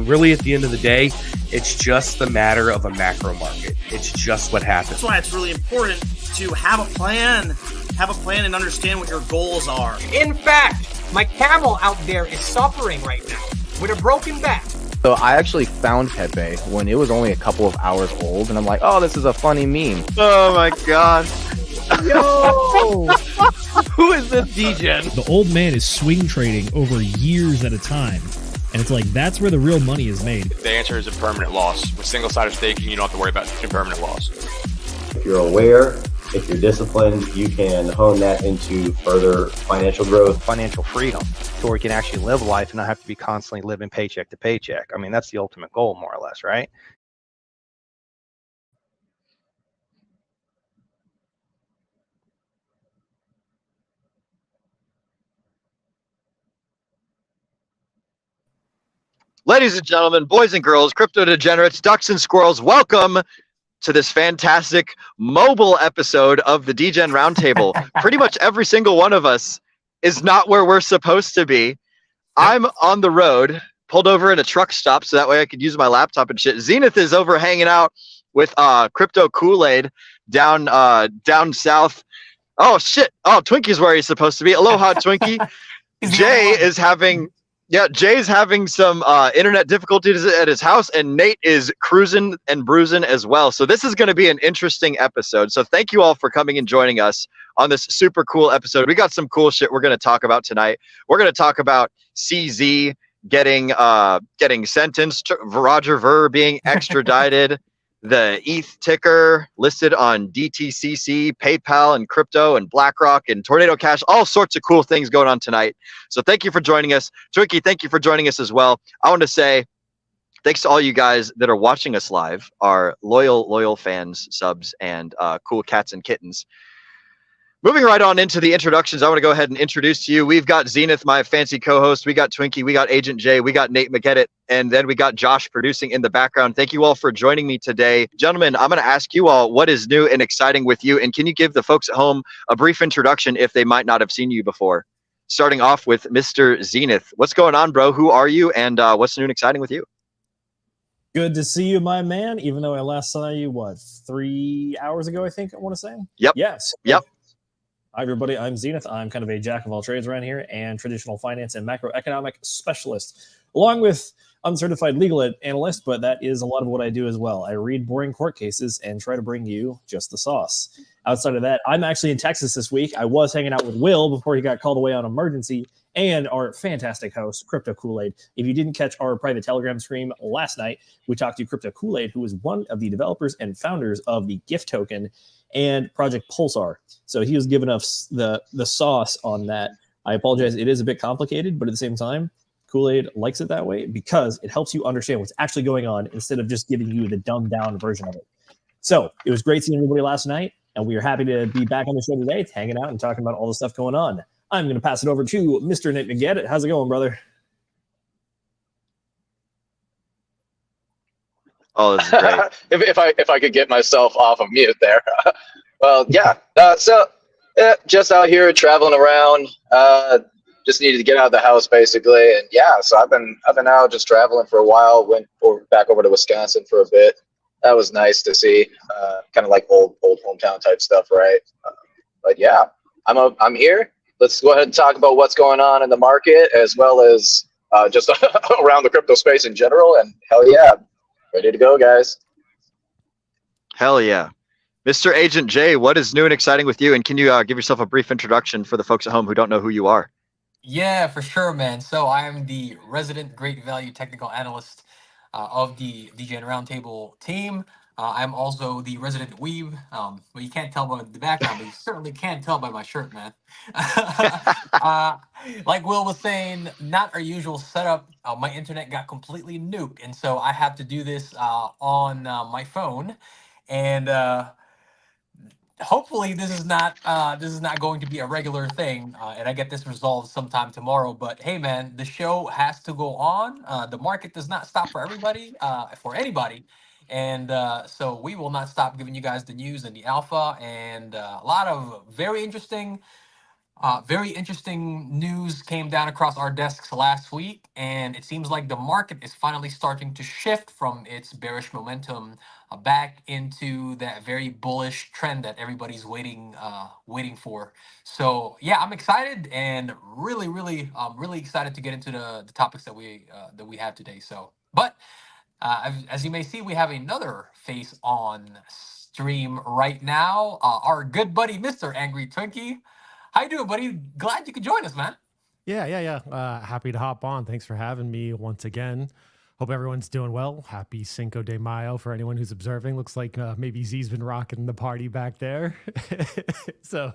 really, at the end of the day, it's just the matter of a macro market. It's just what happens. That's why it's really important to have a plan. Have a plan and understand what your goals are. In fact, my camel out there is suffering right now with a broken back. So I actually found Pepe when it was only a couple of hours old, and I'm like, oh, this is a funny meme. Oh my god. Yo! Who is this DJ? The old man is swing trading over years at a time. And it's like, that's where the real money is made. The answer is a permanent loss. With single-sided staking, you don't have to worry about impermanent loss. If you're aware, if you're disciplined, you can hone that into further financial growth. Financial freedom, so we can actually live life and not have to be constantly living paycheck to paycheck. I mean, that's the ultimate goal, more or less, right? Ladies and gentlemen, boys and girls, crypto degenerates, ducks and squirrels, welcome to this fantastic mobile episode of the DGen Roundtable. Pretty much every single one of us is not where we're supposed to be. I'm on the road, pulled over in a truck stop so that way I could use my laptop and shit. Zenith is over hanging out with Crypto Kool-Aid down south. Oh shit! Oh, Twinkie's where he's supposed to be. Aloha, Twinkie. Jay's having some internet difficulties at his house, and Nate is cruising and bruising as well. So this is going to be an interesting episode. So thank you all for coming and joining us on this super cool episode. We got some cool shit we're going to talk about tonight. We're going to talk about CZ getting sentenced, Roger Ver being extradited, the ETH ticker listed on DTCC, PayPal, and crypto, and BlackRock, and Tornado Cash. All sorts of cool things going on tonight. So thank you for joining us. Twinkie, thank you for joining us as well. I want to say thanks to all you guys that are watching us live, our loyal fans, subs, and cool cats and kittens. Moving right on into the introductions, I want to go ahead and introduce to you. We've got Zenith, my fancy co-host. We got Twinkie. We got Agent J. We got Nate McGettit. And then we got Josh producing in the background. Thank you all for joining me today. Gentlemen, I'm going to ask you all what is new and exciting with you. And can you give the folks at home a brief introduction if they might not have seen you before? Starting off with Mr. Zenith. What's going on, bro? Who are you? And what's new and exciting with you? Good to see you, my man, even though I last saw you, 3 hours ago, I think I want to say? Yep. Yes. Yep. Hi, everybody. I'm Zenith. I'm kind of a jack of all trades around here and traditional finance and macroeconomic specialist, along with uncertified legal analyst, but that is a lot of what I do as well. I read boring court cases and try to bring you just the sauce. Outside of that, I'm actually in Texas this week. I was hanging out with Will before he got called away on emergency, and our fantastic host, Crypto Kool-Aid. If you didn't catch our private Telegram stream last night, we talked to Crypto Kool-Aid, who is one of the developers and founders of the GIFT token and Project Pulsar. So he was giving us the sauce on that. I apologize. It is a bit complicated, but at the same time, Kool-Aid likes it that way because it helps you understand what's actually going on instead of just giving you the dumbed down version of it. So it was great seeing everybody last night, and we are happy to be back on the show today, hanging out and talking about all the stuff going on. I'm going to pass it over to Mr. Nate McGettit. How's it going, brother? Oh, this is great. if I could get myself off of mute there. Well, yeah. Just out here traveling around. Just needed to get out of the house basically, and yeah. So I've been out just traveling for a while. Went back over to Wisconsin for a bit. That was nice to see. Kind of like old hometown type stuff, right? But yeah, I'm here. Let's go ahead and talk about what's going on in the market as well as just around the crypto space in general. And hell yeah. Ready to go, guys. Hell yeah. Mr. Agent J, what is new and exciting with you? And can you give yourself a brief introduction for the folks at home who don't know who you are? Yeah, for sure, man. So I am the resident great value technical analyst of the DGen Roundtable team. I'm also the resident weeb. Well, you can't tell by the background, but you certainly can tell by my shirt, man. Like Will was saying, not our usual setup. My internet got completely nuked, and so I have to do this on my phone. And hopefully, this is not going to be a regular thing, and I get this resolved sometime tomorrow. But hey, man, the show has to go on. The market does not stop for everybody, for anybody. And so we will not stop giving you guys the news and the alpha and a lot of very interesting Very interesting news came down across our desks last week, and it seems like the market is finally starting to shift from its bearish momentum back into that very bullish trend that everybody's waiting for. So yeah, I'm excited and really excited to get into the topics that we have today. So, but as you may see, we have another face on stream right now. Our good buddy, Mr. Angry Twinkie. How you doing, buddy? Glad you could join us, man. Yeah. Happy to hop on. Thanks for having me once again. Hope everyone's doing well. Happy Cinco de Mayo for anyone who's observing. Looks like maybe Z's been rocking the party back there. So,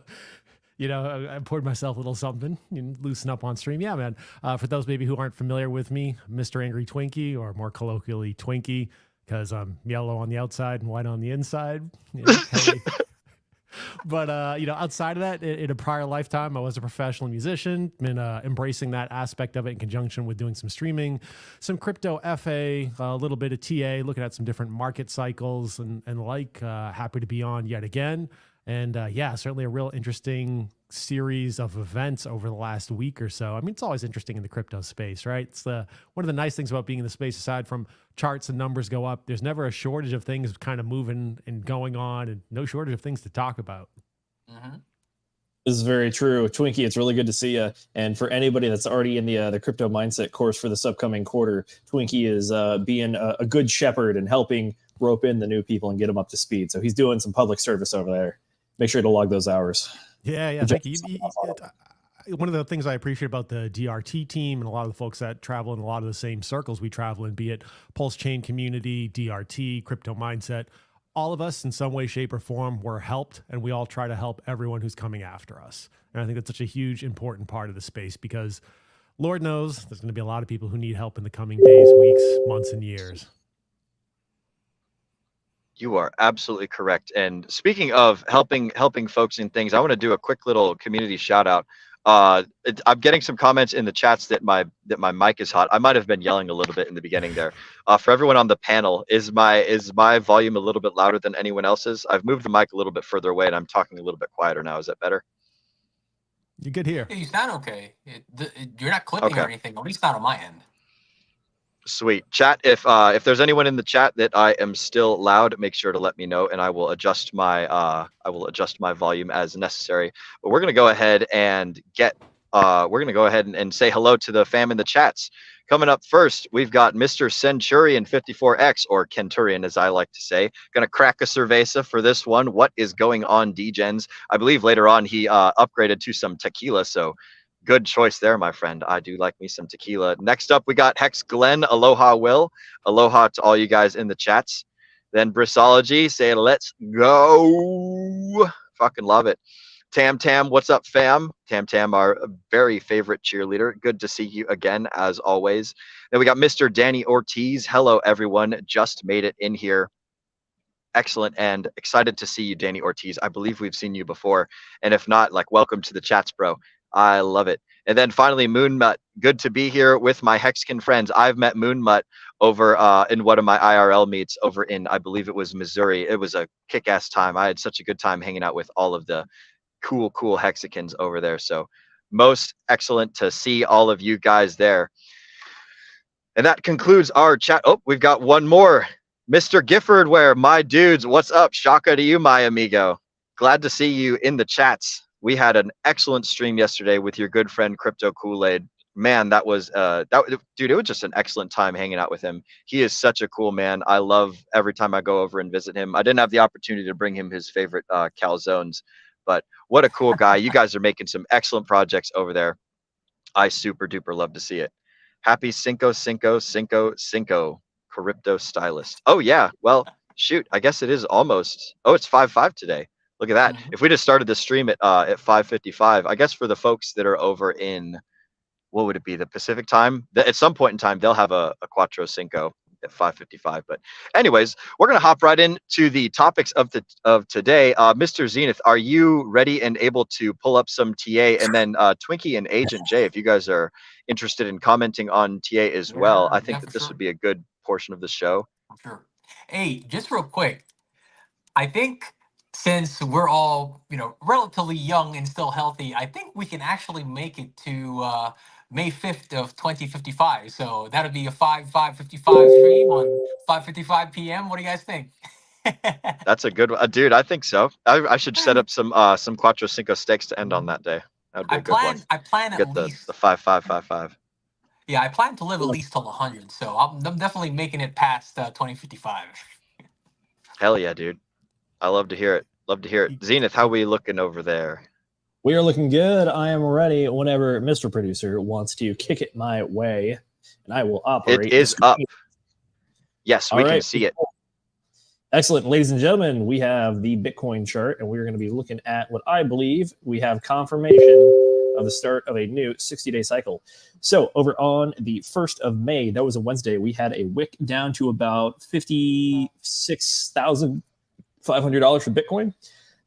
I poured myself a little something, loosen up on stream. Yeah, man. For those maybe who aren't familiar with me, Mr. Angry Twinkie, or more colloquially Twinkie, because I'm yellow on the outside and white on the inside. Hey. But outside of that, in a prior lifetime, I was a professional musician, been embracing that aspect of it in conjunction with doing some streaming, some crypto FA, a little bit of TA, looking at some different market cycles and happy to be on yet again. And certainly a real interesting series of events over the last week or so. I mean, it's always interesting in the crypto space, right? It's one of the nice things about being in the space, aside from charts and numbers go up, there's never a shortage of things kind of moving and going on, and no shortage of things to talk about. Mm-hmm. This is very true. Twinkie, it's really good to see you. And for anybody that's already in the crypto mindset course for this upcoming quarter, Twinkie is being a good shepherd and helping rope in the new people and get them up to speed. So he's doing some public service over there. Make sure to log those hours. Yeah. Thank you. One of the things I appreciate about the DRT team and a lot of the folks that travel in a lot of the same circles we travel in, be it Pulse Chain Community, DRT, Crypto Mindset, all of us in some way, shape, or form were helped, and we all try to help everyone who's coming after us. And I think that's such a huge, important part of the space, because Lord knows there's going to be a lot of people who need help in the coming days, weeks, months, and years. You are absolutely correct. And speaking of helping folks in things, I want to do a quick little community shout out. I'm getting some comments in the chats that my mic is hot. I might have been yelling a little bit in the beginning there. For everyone on the panel, is my volume a little bit louder than anyone else's? I've moved the mic a little bit further away, and I'm talking a little bit quieter now. Is that better? You're good here. You sound okay. You're not clipping or anything. At least not on my end. Sweet. Chat, if there's anyone in the chat that I am still loud, make sure to let me know, and I will adjust my volume as necessary. But we're gonna go ahead and say hello to the fam in the chats. Coming up first, we've got Mr. Centurion 54X, or Kenturian as I like to say. Gonna crack a cerveza for this one. What is going on, DGens? I believe later on he upgraded to some tequila, so good choice there, my friend. I do like me some tequila. Next up, we got Hex Glenn. Aloha, Will. Aloha to all you guys in the chats. Then Brissology, say let's go. Fucking love it. Tam, what's up, fam? Tam, our very favorite cheerleader. Good to see you again, as always. Then we got Mr. Danny Ortiz. Hello, everyone. Just made it in here. Excellent, and excited to see you, Danny Ortiz. I believe we've seen you before. And if not, welcome to the chats, bro. I love it. And then finally, Moonmutt. Good to be here with my Hexkin friends. I've met Moonmutt over in one of my IRL meets over in, I believe it was Missouri. It was a kick-ass time. I had such a good time hanging out with all of the cool Hexicans over there. So most excellent to see all of you guys there. And that concludes our chat. Oh, we've got one more. Mr. Gifford, where my dudes, what's up? Shaka to you, my amigo. Glad to see you in the chats. We had an excellent stream yesterday with your good friend Crypto Kool-Aid. Man, that was dude, it was just an excellent time hanging out with him. He is such a cool man. I love every time I go over and visit him. I didn't have the opportunity to bring him his favorite calzones, but what a cool guy. You guys are making some excellent projects over there. I super duper love to see it. Happy Cinco Crypto Stylist. Oh yeah, well shoot, I guess it is almost, it's 5-5 today. Look at that. If we just started the stream at 5:55, I guess for the folks that are over in, what would it be, the Pacific time? At some point in time, they'll have a Cuatro Cinco at 5:55. But anyways, we're going to hop right into the topics of today. Mr. Zenith, are you ready and able to pull up some TA? And then Twinkie and Agent J, if you guys are interested in commenting on TA as well, I think that this would be a good portion of the show. Sure. Hey, just real quick, I think since we're all, relatively young and still healthy, I think we can actually make it to May 5th of 2055. So that'll be a 5:55 stream on 5:55 p.m. What do you guys think? That's a good one, dude. I think so. I should set up some Cuatro Cinco steaks to end on that day. That would be a good one. I plan at Get the least. 5:55:55. Yeah, I plan to live at least till 100. So I'm definitely making it past 2055. Hell yeah, dude. I love to hear it. Love to hear it. Zenith, how we looking over there? We are looking good. I am ready whenever Mr. Producer wants to kick it my way, and I will operate. It is up. Yes, we can see it. Excellent. Ladies and gentlemen, we have the Bitcoin chart, and we're going to be looking at what I believe we have confirmation of the start of a new 60-day cycle. So over on the 1st of May, that was a Wednesday, we had a wick down to about $56,500 for Bitcoin.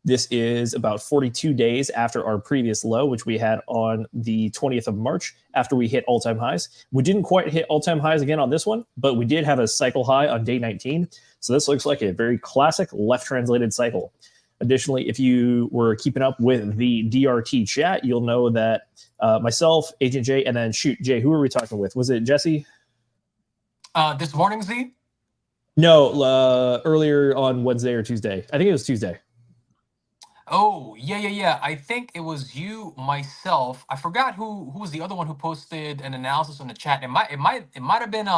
This is about 42 days after our previous low, which we had on the 20th of March after we hit all-time highs. We didn't quite hit all-time highs again on this one, but we did have a cycle high on day 19. So this looks like a very classic left-translated cycle. Additionally, if you were keeping up with the DRT chat, you'll know that myself, Agent Jay, and then Jay, who were we talking with? Was it Jesse? This morning, Z? No, earlier on Wednesday or Tuesday. I think it was Tuesday. Oh, yeah. I think it was you, myself. I forgot who was the other one who posted an analysis on the chat. It might have been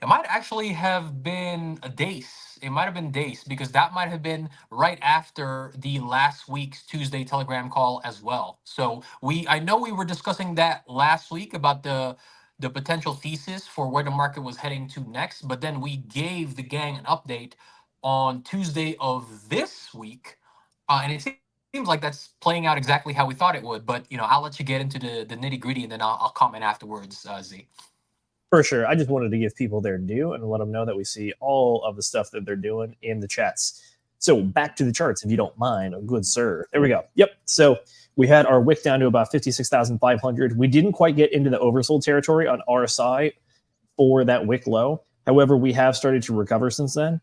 it might actually have been a Dace. It might have been Dace because that might have been right after the last week's Tuesday Telegram call as well. So I know we were discussing that last week about the potential thesis for where the market was heading to next, but then we gave the gang an update on Tuesday of this week. And it seems like that's playing out exactly how we thought it would. But, I'll let you get into the nitty gritty and then I'll comment afterwards, Z. For sure. I just wanted to give people their due and let them know that we see all of the stuff that they're doing in the chats. So back to the charts, if you don't mind. Oh, good sir. There we go. Yep. So we had our wick down to about 56,500. We didn't quite get into the oversold territory on RSI for that wick low. However, we have started to recover since then.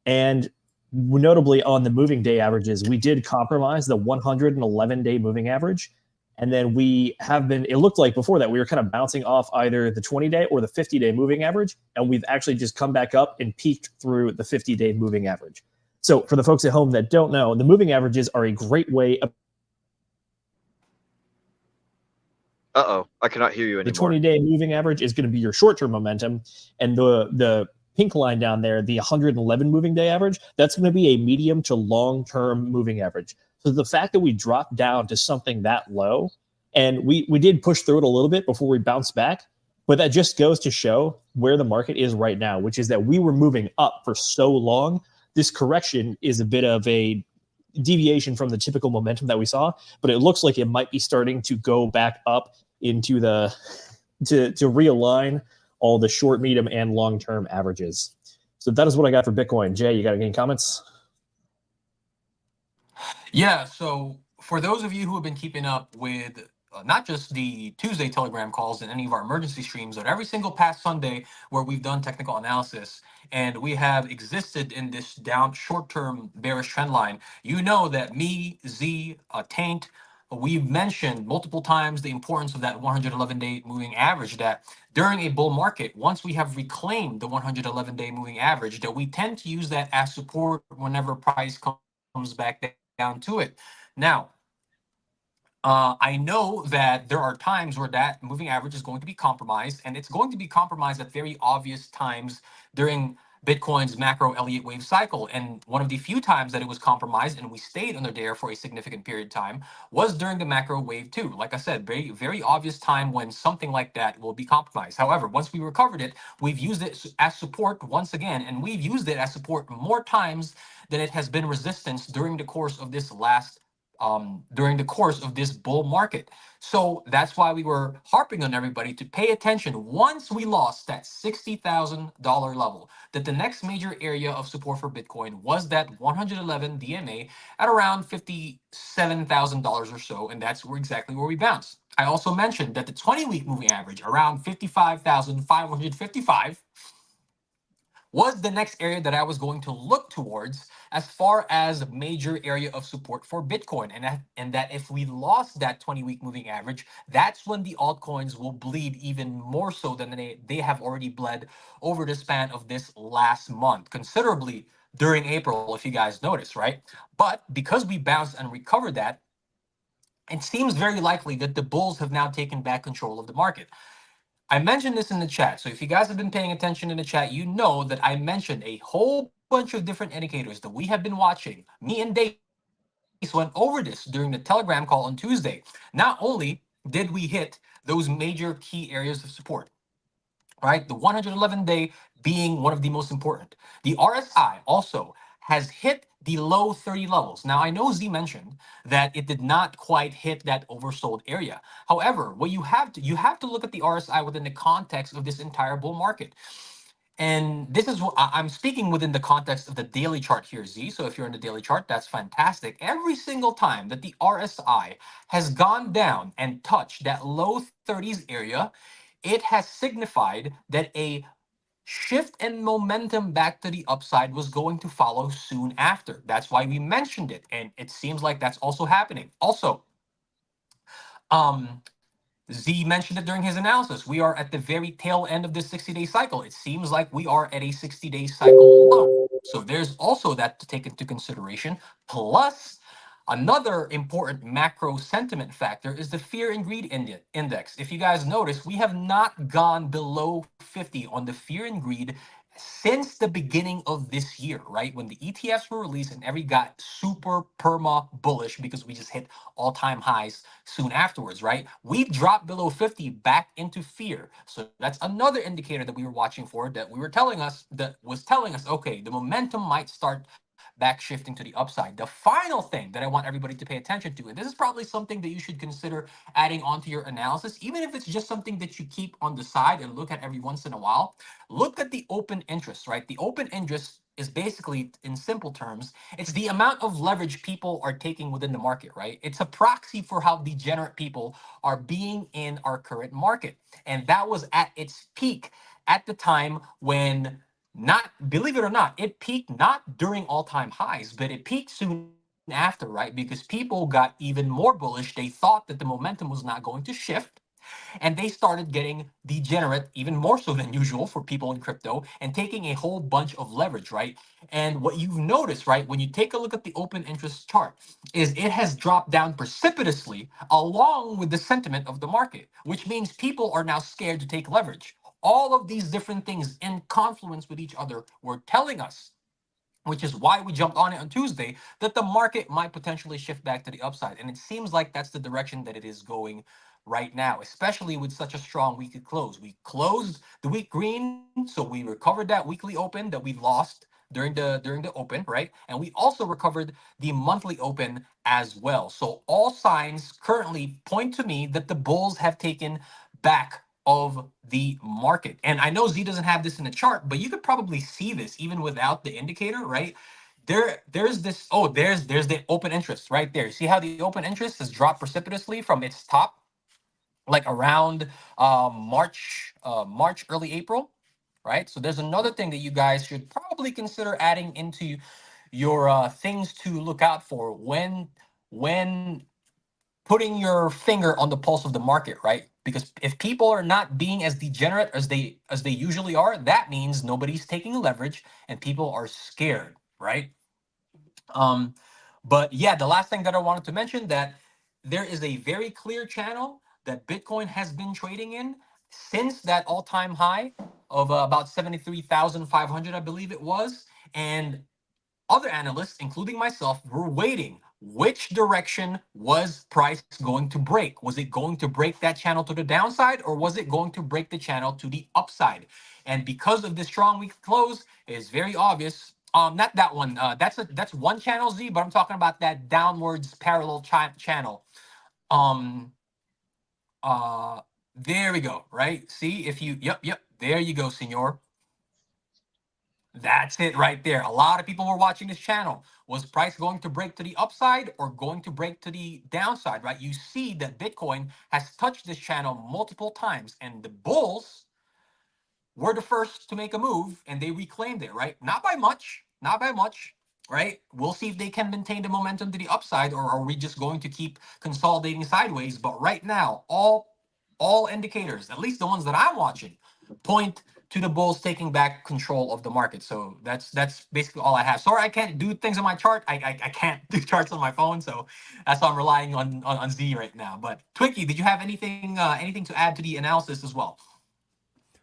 And notably on the moving day averages, we did compromise the 111-day moving average. And then we have been, it looked like before that, we were kind of bouncing off either the 20-day or the 50-day moving average. And we've actually just come back up and peaked through the 50-day moving average. So for the folks at home that don't know, the moving averages are a great way of... Uh-oh, I cannot hear you anymore. The 20-day moving average is going to be your short-term momentum. And the pink line down there, the 111 moving day average, that's going to be a medium to long-term moving average. So the fact that we dropped down to something that low, and we did push through it a little bit before we bounced back, but that just goes to show where the market is right now, which is that we were moving up for so long. This correction is a bit of a deviation from the typical momentum that we saw, but it looks like it might be starting to go back up into to realign all the short, medium, and long-term averages. So that is what I got for Bitcoin. Jay, you got any comments? Yeah, so for those of you who have been keeping up with not just the Tuesday Telegram calls and any of our emergency streams, but every single past Sunday where we've done technical analysis and we have existed in this down short-term bearish trend line, you know that me, Z, Taint, we've mentioned multiple times the importance of that 111-day moving average, that during a bull market, once we have reclaimed the 111-day moving average, that we tend to use that as support whenever price comes back down to it. Now, I know that there are times where that moving average is going to be compromised, and it's going to be compromised at very obvious times during Bitcoin's macro Elliott wave cycle. And one of the few times that it was compromised and we stayed under there for a significant period of time was during the macro wave 2. Like I said, very, very obvious time when something like that will be compromised. However, once we recovered it, we've used it as support once again, and we've used it as support more times than it has been resistance during the course of this bull market. So that's why we were harping on everybody to pay attention. Once we lost that $60,000 level, that the next major area of support for Bitcoin was that 111 DMA at around $57,000 or so, and that's exactly where we bounced. I also mentioned that the 20-week moving average around 55,555 was the next area that I was going to look towards as far as major area of support for Bitcoin. And that if we lost that 20-week moving average, that's when the altcoins will bleed even more so than they have already bled over the span of this last month, considerably during April, if you guys notice, right? But because we bounced and recovered that, it seems very likely that the bulls have now taken back control of the market. I mentioned this in the chat. So if you guys have been paying attention in the chat, you know that I mentioned a whole bunch of different indicators that we have been watching. Me and Dace went over this during the Telegram call on Tuesday. Not only did we hit those major key areas of support, right? The 111-day being one of the most important. The RSI also has hit the low 30 levels. Now, I know Z mentioned that it did not quite hit that oversold area. However, what you have to look at the RSI within the context of this entire bull market. And this is what I'm speaking within the context of the daily chart here, Z. So if you're in the daily chart, that's fantastic. Every single time that the RSI has gone down and touched that low 30s area, it has signified that a shift and momentum back to the upside was going to follow soon after. That's why we mentioned it. And it seems like that's also happening. Also, Z mentioned it during his analysis. We are at the very tail end of this 60-day cycle. It seems like we are at a 60-day cycle low. So there's also that to take into consideration. Plus, another important macro sentiment factor is the fear and greed index. If you guys notice, we have not gone below 50 on the fear and greed since the beginning of this year, right? When the ETFs were released and every got super perma bullish because we just hit all-time highs soon afterwards, right? We dropped below 50 back into fear. So that's another indicator that we were watching for, that we were telling us, okay, the momentum might start back shifting to the upside. The final thing that I want everybody to pay attention to, and this is probably something that you should consider adding onto your analysis, even if it's just something that you keep on the side and look at every once in a while, look at the open interest, right? The open interest is basically, in simple terms, it's the amount of leverage people are taking within the market, right? It's a proxy for how degenerate people are being in our current market. And that was at its peak at the time when, not, believe it or not, it peaked not during all-time highs, but it peaked soon after, right? Because people got even more bullish. They thought that the momentum was not going to shift, and they started getting degenerate, even more so than usual for people in crypto, and taking a whole bunch of leverage, right? And what you've noticed, right, when you take a look at the open interest chart, is it has dropped down precipitously along with the sentiment of the market, which means people are now scared to take leverage. All of these different things in confluence with each other were telling us, which is why we jumped on it on Tuesday, that the market might potentially shift back to the upside. And it seems like that's the direction that it is going right now, especially with such a strong weekly close. We closed the week green, so we recovered that weekly open that we lost during the open, right? And we also recovered the monthly open as well. So all signs currently point to me that the bulls have taken back of the market. And I know Z doesn't have this in the chart, but you could probably see this even without the indicator, right? There's this, oh, there's the open interest right there. See how the open interest has dropped precipitously from its top, like around March, early April, right? So there's another thing that you guys should probably consider adding into your things to look out for when putting your finger on the pulse of the market, right? Because if people are not being as degenerate as they usually are, that means nobody's taking leverage and people are scared, right? But yeah, the last thing that I wanted to mention, that there is a very clear channel that Bitcoin has been trading in since that all-time high of about 73,500, I believe it was. And other analysts, including myself, were waiting. Which direction was price going to break? Was it going to break that channel to the downside, or was it going to break the channel to the upside? And because of this strong week close, it is very obvious. Not that one. That's one channel, Z, but I'm talking about that downwards parallel channel. There we go. Right. See, if you, yep. There you go, senor. That's it right there. A lot of people were watching this channel. Was price going to break to the upside or going to break to the downside, right? You see that Bitcoin has touched this channel multiple times, and the bulls were the first to make a move and they reclaimed it, right? Not by much, not by much, right? We'll see if they can maintain the momentum to the upside, or are we just going to keep consolidating sideways? But right now, all indicators, at least the ones that I'm watching, point to the bulls taking back control of the market. So that's basically all I have. Sorry, I can't do things on my chart. I can't do charts on my phone, so that's why I'm relying on Z right now. But Twinkie, did you have anything to add to the analysis as well?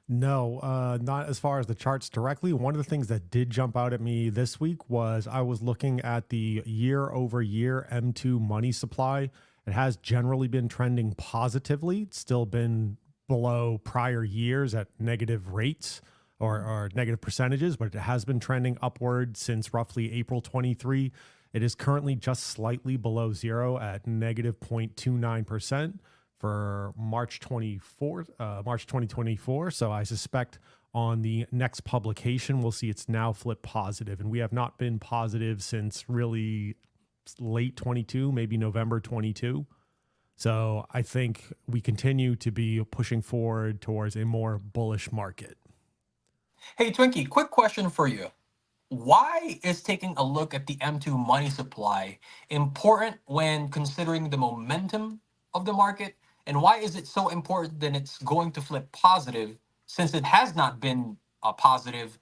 No, not as far as the charts directly. One of the things that did jump out at me this week was I was looking at the year-over-year M2 money supply. It has generally been trending positively. It's still been below prior years at negative rates or negative percentages, but it has been trending upward since roughly April 23. It is currently just slightly below zero at negative 0.29%. for March 2024. So I suspect on the next publication, we'll see it's now flipped positive. And we have not been positive since really late 22, maybe November 22. So I think we continue to be pushing forward towards a more bullish market. Hey, Twinkie, quick question for you. Why is taking a look at the M2 money supply important when considering the momentum of the market? And why is it so important that it's going to flip positive, since it has not been a positive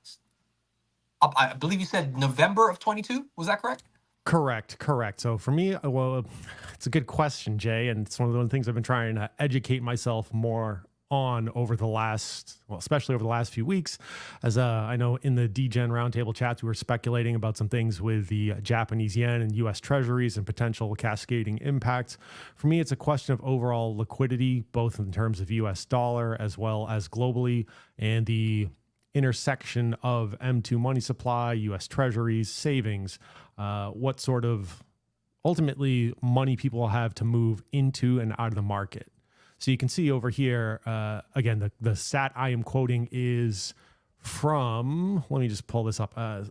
up, I believe you said November of 22? Was that correct? Correct. So for me, well, it's a good question, Jay. And it's one of the things I've been trying to educate myself more on over the last, well, especially over the last few weeks. As I know in the DGen Roundtable chats, we were speculating about some things with the Japanese yen and US treasuries and potential cascading impacts. For me, it's a question of overall liquidity, both in terms of US dollar as well as globally, and the intersection of M2 money supply, US treasuries, savings, what sort of ultimately money people will have to move into and out of the market. So you can see over here, again, the stat I am quoting is from, let me just pull this up, a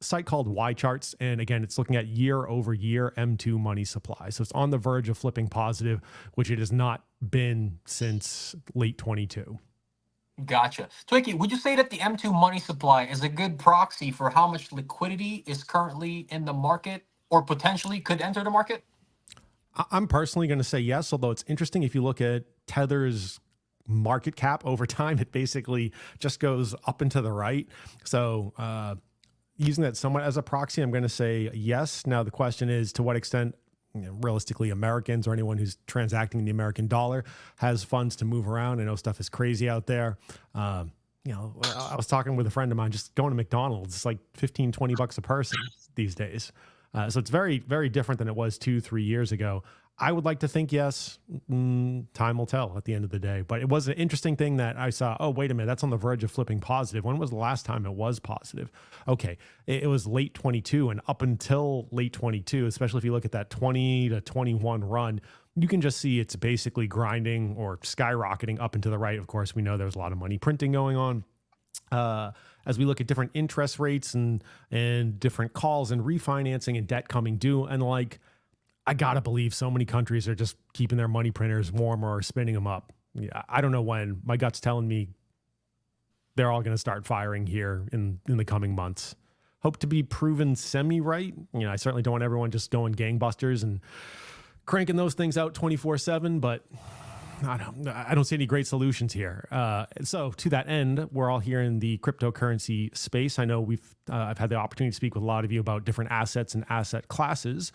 site called Y Charts. And again, it's looking at year over year M2 money supply. So it's on the verge of flipping positive, which it has not been since late 22. Gotcha. Twinkie, would you say that the M2 money supply is a good proxy for how much liquidity is currently in the market or potentially could enter the market? I'm personally going to say yes, although it's interesting if you look at Tether's market cap over time, it basically just goes up and to the right. So using that somewhat as a proxy, I'm going to say yes. Now, the question is to what extent, realistically, Americans or anyone who's transacting in the American dollar has funds to move around. I know stuff is crazy out there. I was talking with a friend of mine, just going to McDonald's, it's like $15-20 a person these days. So it's very, very different than it was 2-3 years ago. I would like to think yes. Time will tell at the end of the day. But it was an interesting thing that I saw. Oh, wait a minute. That's on the verge of flipping positive. When was the last time it was positive? Okay. It was late 22, and up until late 22, especially if you look at that 20 to 21 run, you can just see it's basically grinding or skyrocketing up and to the right. Of course, we know there's a lot of money printing going on. As we look at different interest rates and different calls and refinancing and debt coming due, and I gotta believe so many countries are just keeping their money printers warm or spinning them up. Yeah, I don't know when. My gut's telling me they're all going to start firing here in the coming months. Hope to be proven semi-right. I certainly don't want everyone just going gangbusters and cranking those things out 24/7, but I don't see any great solutions here. So to that end, we're all here in the cryptocurrency space. I know I've had the opportunity to speak with a lot of you about different assets and asset classes.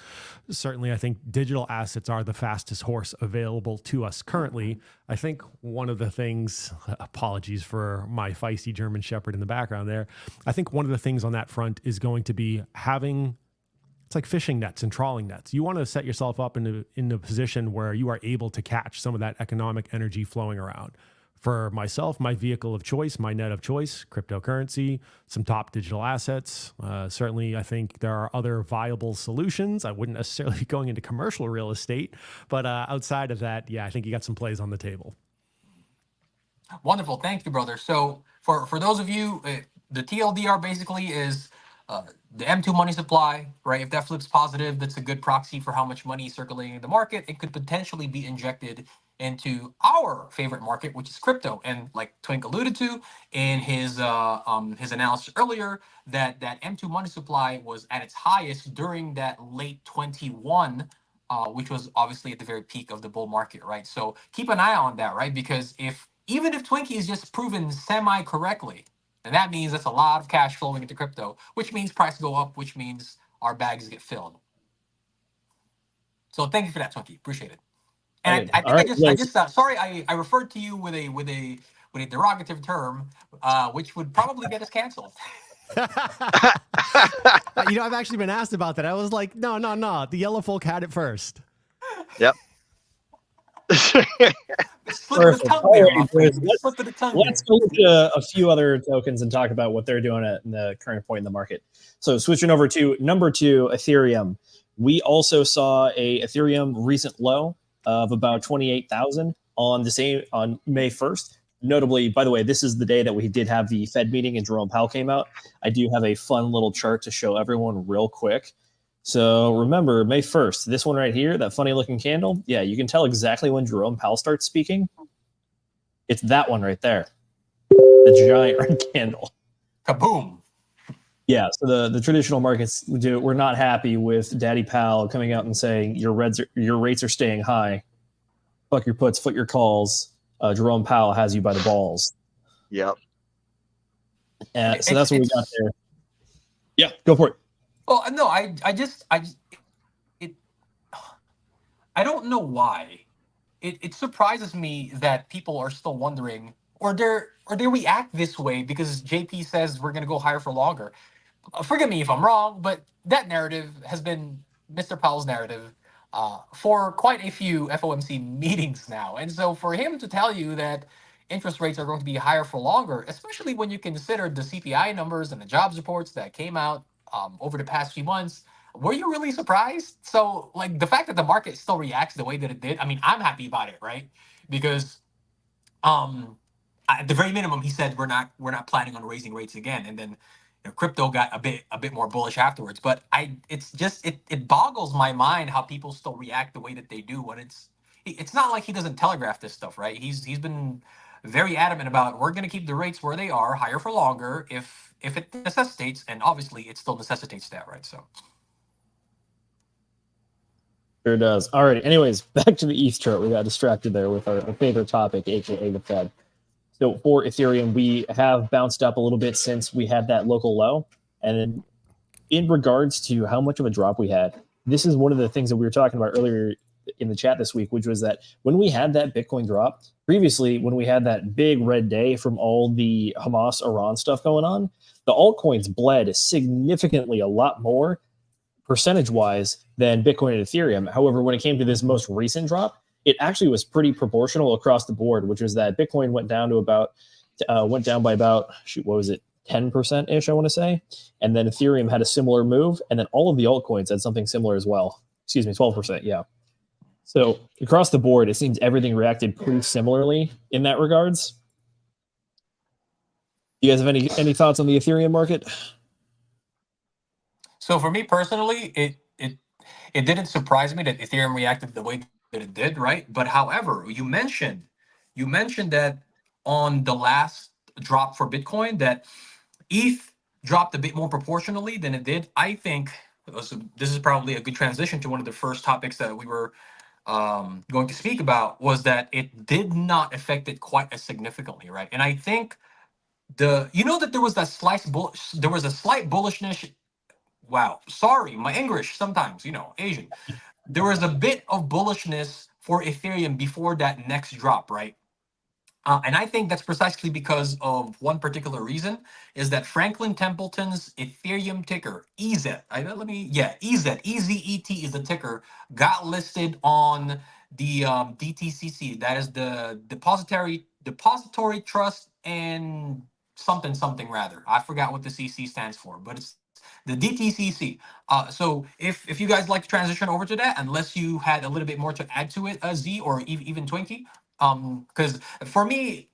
Certainly, I think digital assets are the fastest horse available to us currently. I think one of the things, apologies for my feisty German Shepherd in the background there. I think one of the things on that front is going to be having, it's like fishing nets and trawling nets. You want to set yourself up in a position where you are able to catch some of that economic energy flowing around. For myself, my vehicle of choice, my net of choice, cryptocurrency, some top digital assets. Certainly, I think there are other viable solutions. I wouldn't necessarily be going into commercial real estate, but outside of that, yeah, I think you got some plays on the table. Wonderful. Thank you, brother. So for those of you, the TLDR basically is the M2 money supply, right? If that flips positive, that's a good proxy for how much money is circulating in the market. It could potentially be injected into our favorite market, which is crypto. And like Twink alluded to in his analysis earlier, that M2 money supply was at its highest during that late 21, which was obviously at the very peak of the bull market, right? So keep an eye on that, right? Because even if Twinkie is just proven semi correctly, then that means that's a lot of cash flowing into crypto, which means price go up, which means our bags get filled. So thank you for that, Twinkie. Appreciate it. And I think sorry, I referred to you with a derogative term, which would probably get us canceled. I've actually been asked about that. I was like, no. The yellow folk had it first. Yep. Let's go look at a few other tokens and talk about what they're doing at in the current point in the market. So switching over to number 2, Ethereum. We also saw a Ethereum recent low of about 28,000 on May 1st. Notably, by the way, this is the day that we did have the Fed meeting and Jerome Powell came out. I do have a fun little chart to show everyone real quick. So remember, May 1st, this one right here, that funny looking candle. Yeah, you can tell exactly when Jerome Powell starts speaking. It's that one right there. The giant red candle. Kaboom. Yeah, so the traditional markets we're not happy with Daddy Powell coming out and saying your rates are staying high. Fuck your puts, foot your calls. Jerome Powell has you by the balls. Yep. So that's what we got there. Yeah, go for it. Well, no, I don't know why. It surprises me that people are still wondering, or they react this way because JP says we're going to go higher for longer. Forgive me if I'm wrong, but that narrative has been Mr. Powell's narrative for quite a few FOMC meetings now. And so for him to tell you that interest rates are going to be higher for longer, especially when you consider the CPI numbers and the jobs reports that came out over the past few months, were you really surprised? So like the fact that the market still reacts the way that it did, I mean, I'm happy about it, right? Because at the very minimum, he said we're not planning on raising rates again, and then crypto got a bit more bullish afterwards. But it boggles my mind how people still react the way that they do when it's not like he doesn't telegraph this stuff, right? He's been very adamant about we're going to keep the rates where they are, higher for longer, if it necessitates, and obviously it still necessitates that, right? So sure does. All right. Anyways, back to the ETH chart. We got distracted there with our favorite topic, aka the Fed. So for Ethereum, we have bounced up a little bit since we had that local low. And then in regards to how much of a drop we had, this is one of the things that we were talking about earlier in the chat this week, which was that when we had that Bitcoin drop, previously, when we had that big red day from all the Hamas-Iran stuff going on, the altcoins bled significantly a lot more percentage-wise than Bitcoin and Ethereum. However, when it came to this most recent drop, it actually was pretty proportional across the board, which was that Bitcoin went down by about 10% ish, I want to say. And then Ethereum had a similar move. And then all of the altcoins had something similar as well. 12%. Yeah. So across the board, it seems everything reacted pretty similarly in that regards. Do you guys have any thoughts on the Ethereum market? So for me personally, it didn't surprise me that Ethereum reacted the way that it did, right? But however, you mentioned that on the last drop for Bitcoin that ETH dropped a bit more proportionally than it did. I think this is probably a good transition to one of the first topics that we were going to speak about, was that it did not affect it quite as significantly, right? And I think that there was a slight bullishness. Wow, sorry, my English sometimes, Asian. There was a bit of bullishness for Ethereum before that next drop, right? And I think that's precisely because of one particular reason, is that Franklin Templeton's Ethereum ticker, EZ, EZET is the ticker, got listed on the DTCC. That is the Depository Trust and something rather. I forgot what the CC stands for, but it's the DTCC. So if you guys like to transition over to that, unless you had a little bit more to add to it, Z or even Twinkie, because for me,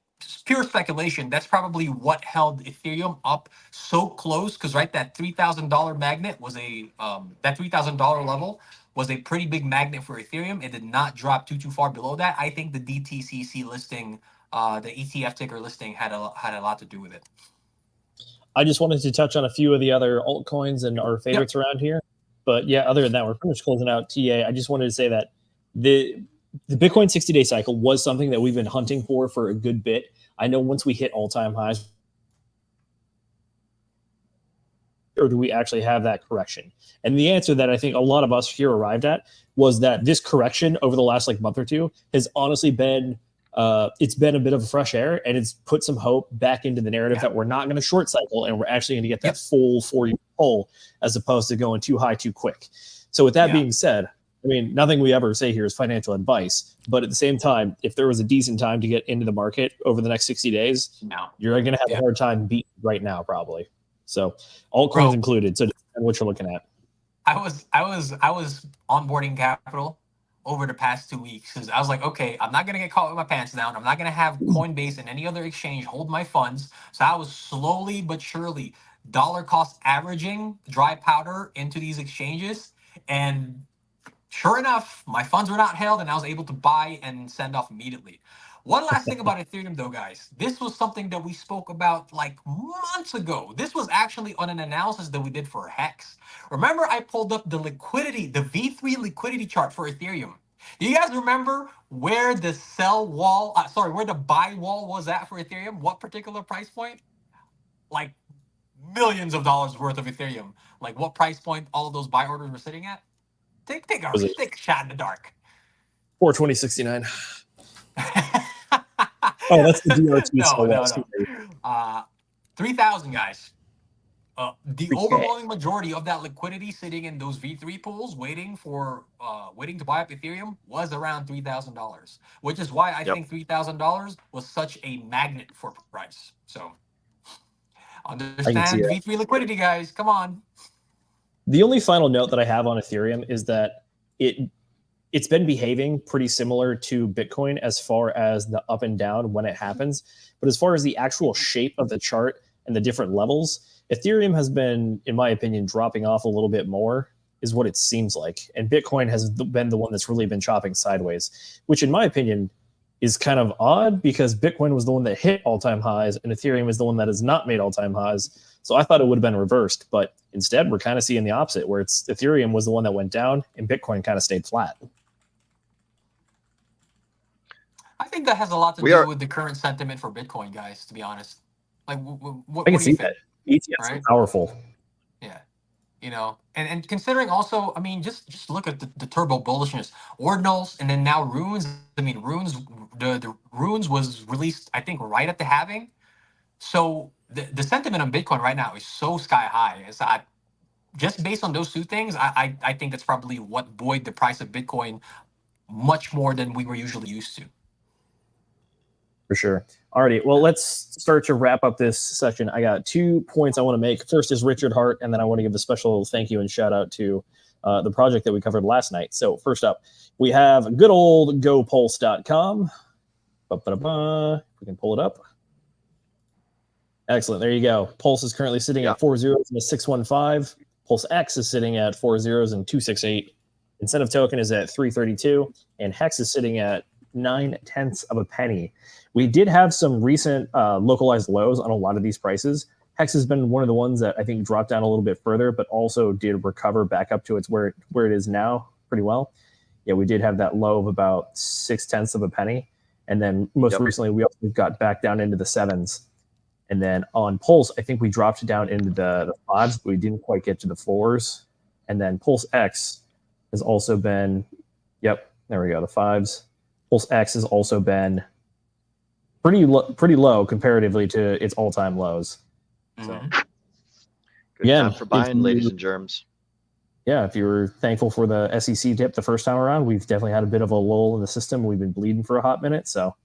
pure speculation, that's probably what held Ethereum up so close. Because that $3,000 magnet was that $3,000 level was a pretty big magnet for Ethereum. It did not drop too far below that. I think the DTCC listing, the ETF ticker listing, had a lot to do with it. I just wanted to touch on a few of the other altcoins and our favorites around here. But yeah, other than that, we're pretty much closing out TA. I just wanted to say that the Bitcoin 60-day cycle was something that we've been hunting for a good bit. I know once we hit all-time highs, or do we actually have that correction? And the answer that I think a lot of us here arrived at was that this correction over the last month or two has honestly been it's been a bit of a fresh air, and it's put some hope back into the narrative that we're not going to short cycle, and we're actually going to get that full 4-year pull as opposed to going too high too quick. So with that being said, I mean, nothing we ever say here is financial advice, but at the same time, if there was a decent time to get into the market over the next 60 days, you're going to have a hard time beating right now, probably. So altcoins included. So depending on what you're looking at. I was onboarding capital over the past 2 weeks because I was like, okay, I'm not gonna get caught with my pants down. I'm not gonna have Coinbase and any other exchange hold my funds. So I was slowly but surely dollar cost averaging dry powder into these exchanges, and sure enough, my funds were not held, and I was able to buy and send off immediately. One last thing about Ethereum, though, guys. This was something that we spoke about months ago. This was actually on an analysis that we did for Hex. Remember, I pulled up the liquidity, the V3 liquidity chart for Ethereum. Do you guys remember where the sell wall, where the buy wall was at for Ethereum? What particular price point? Like millions of dollars worth of Ethereum. Like what price point all of those buy orders were sitting at? Take a shot in the dark. 420.69. Oh, that's the DRT. No. 3,000, guys. The overwhelming majority of that liquidity sitting in those V3 pools waiting to buy up Ethereum was around $3,000, which is why I think $3,000 was such a magnet for price. So understand V3 liquidity, guys. Come on. The only final note that I have on Ethereum is that it's been behaving pretty similar to Bitcoin as far as the up and down when it happens. But as far as the actual shape of the chart and the different levels, Ethereum has been, in my opinion, dropping off a little bit more, is what it seems like. And Bitcoin has been the one that's really been chopping sideways, which in my opinion is kind of odd because Bitcoin was the one that hit all-time highs and Ethereum is the one that has not made all-time highs. So I thought it would have been reversed, but instead we're kind of seeing the opposite, where it's Ethereum was the one that went down and Bitcoin kind of stayed flat. I think that has a lot to do with the current sentiment for Bitcoin, guys, to be honest. Like, what I can do see you that. think? ETFs are powerful. Yeah. You know, and considering also, I mean, just look at the turbo bullishness. Ordinals and then now Runes. I mean, the Runes was released, I think, right at the halving. So the sentiment on Bitcoin right now is so sky high. It's just based on those two things, I think that's probably what buoyed the price of Bitcoin much more than we were usually used to. For sure. Alrighty, well, let's start to wrap up this session. I got 2 points I want to make. First is Richard Hart, and then I want to give a special thank you and shout out to the project that we covered last night. So first up, we have good old gopulse.com. We can pull it up. Excellent. There you go. Pulse is currently sitting at 4 zeros and a 615. Pulse X is sitting at 4 zeros and 268. Incentive token is at 332, and Hex is sitting at 0.9 of a penny. We did have some recent localized lows on a lot of these prices. Hex has been one of the ones that I think dropped down a little bit further, but also did recover back up to its where it is now pretty well. Yeah, we did have that low of about 0.6 of a penny, and then most recently we also got back down into the 7s. And then on Pulse, I think we dropped down into the 5s, but we didn't quite get to the 4s. And then Pulse X has also been, there we go, the 5s. Pulse X has also been pretty low comparatively to its all-time lows. So, good time for buying, ladies and germs. Yeah, if you were thankful for the SEC dip the first time around, we've definitely had a bit of a lull in the system. We've been bleeding for a hot minute, so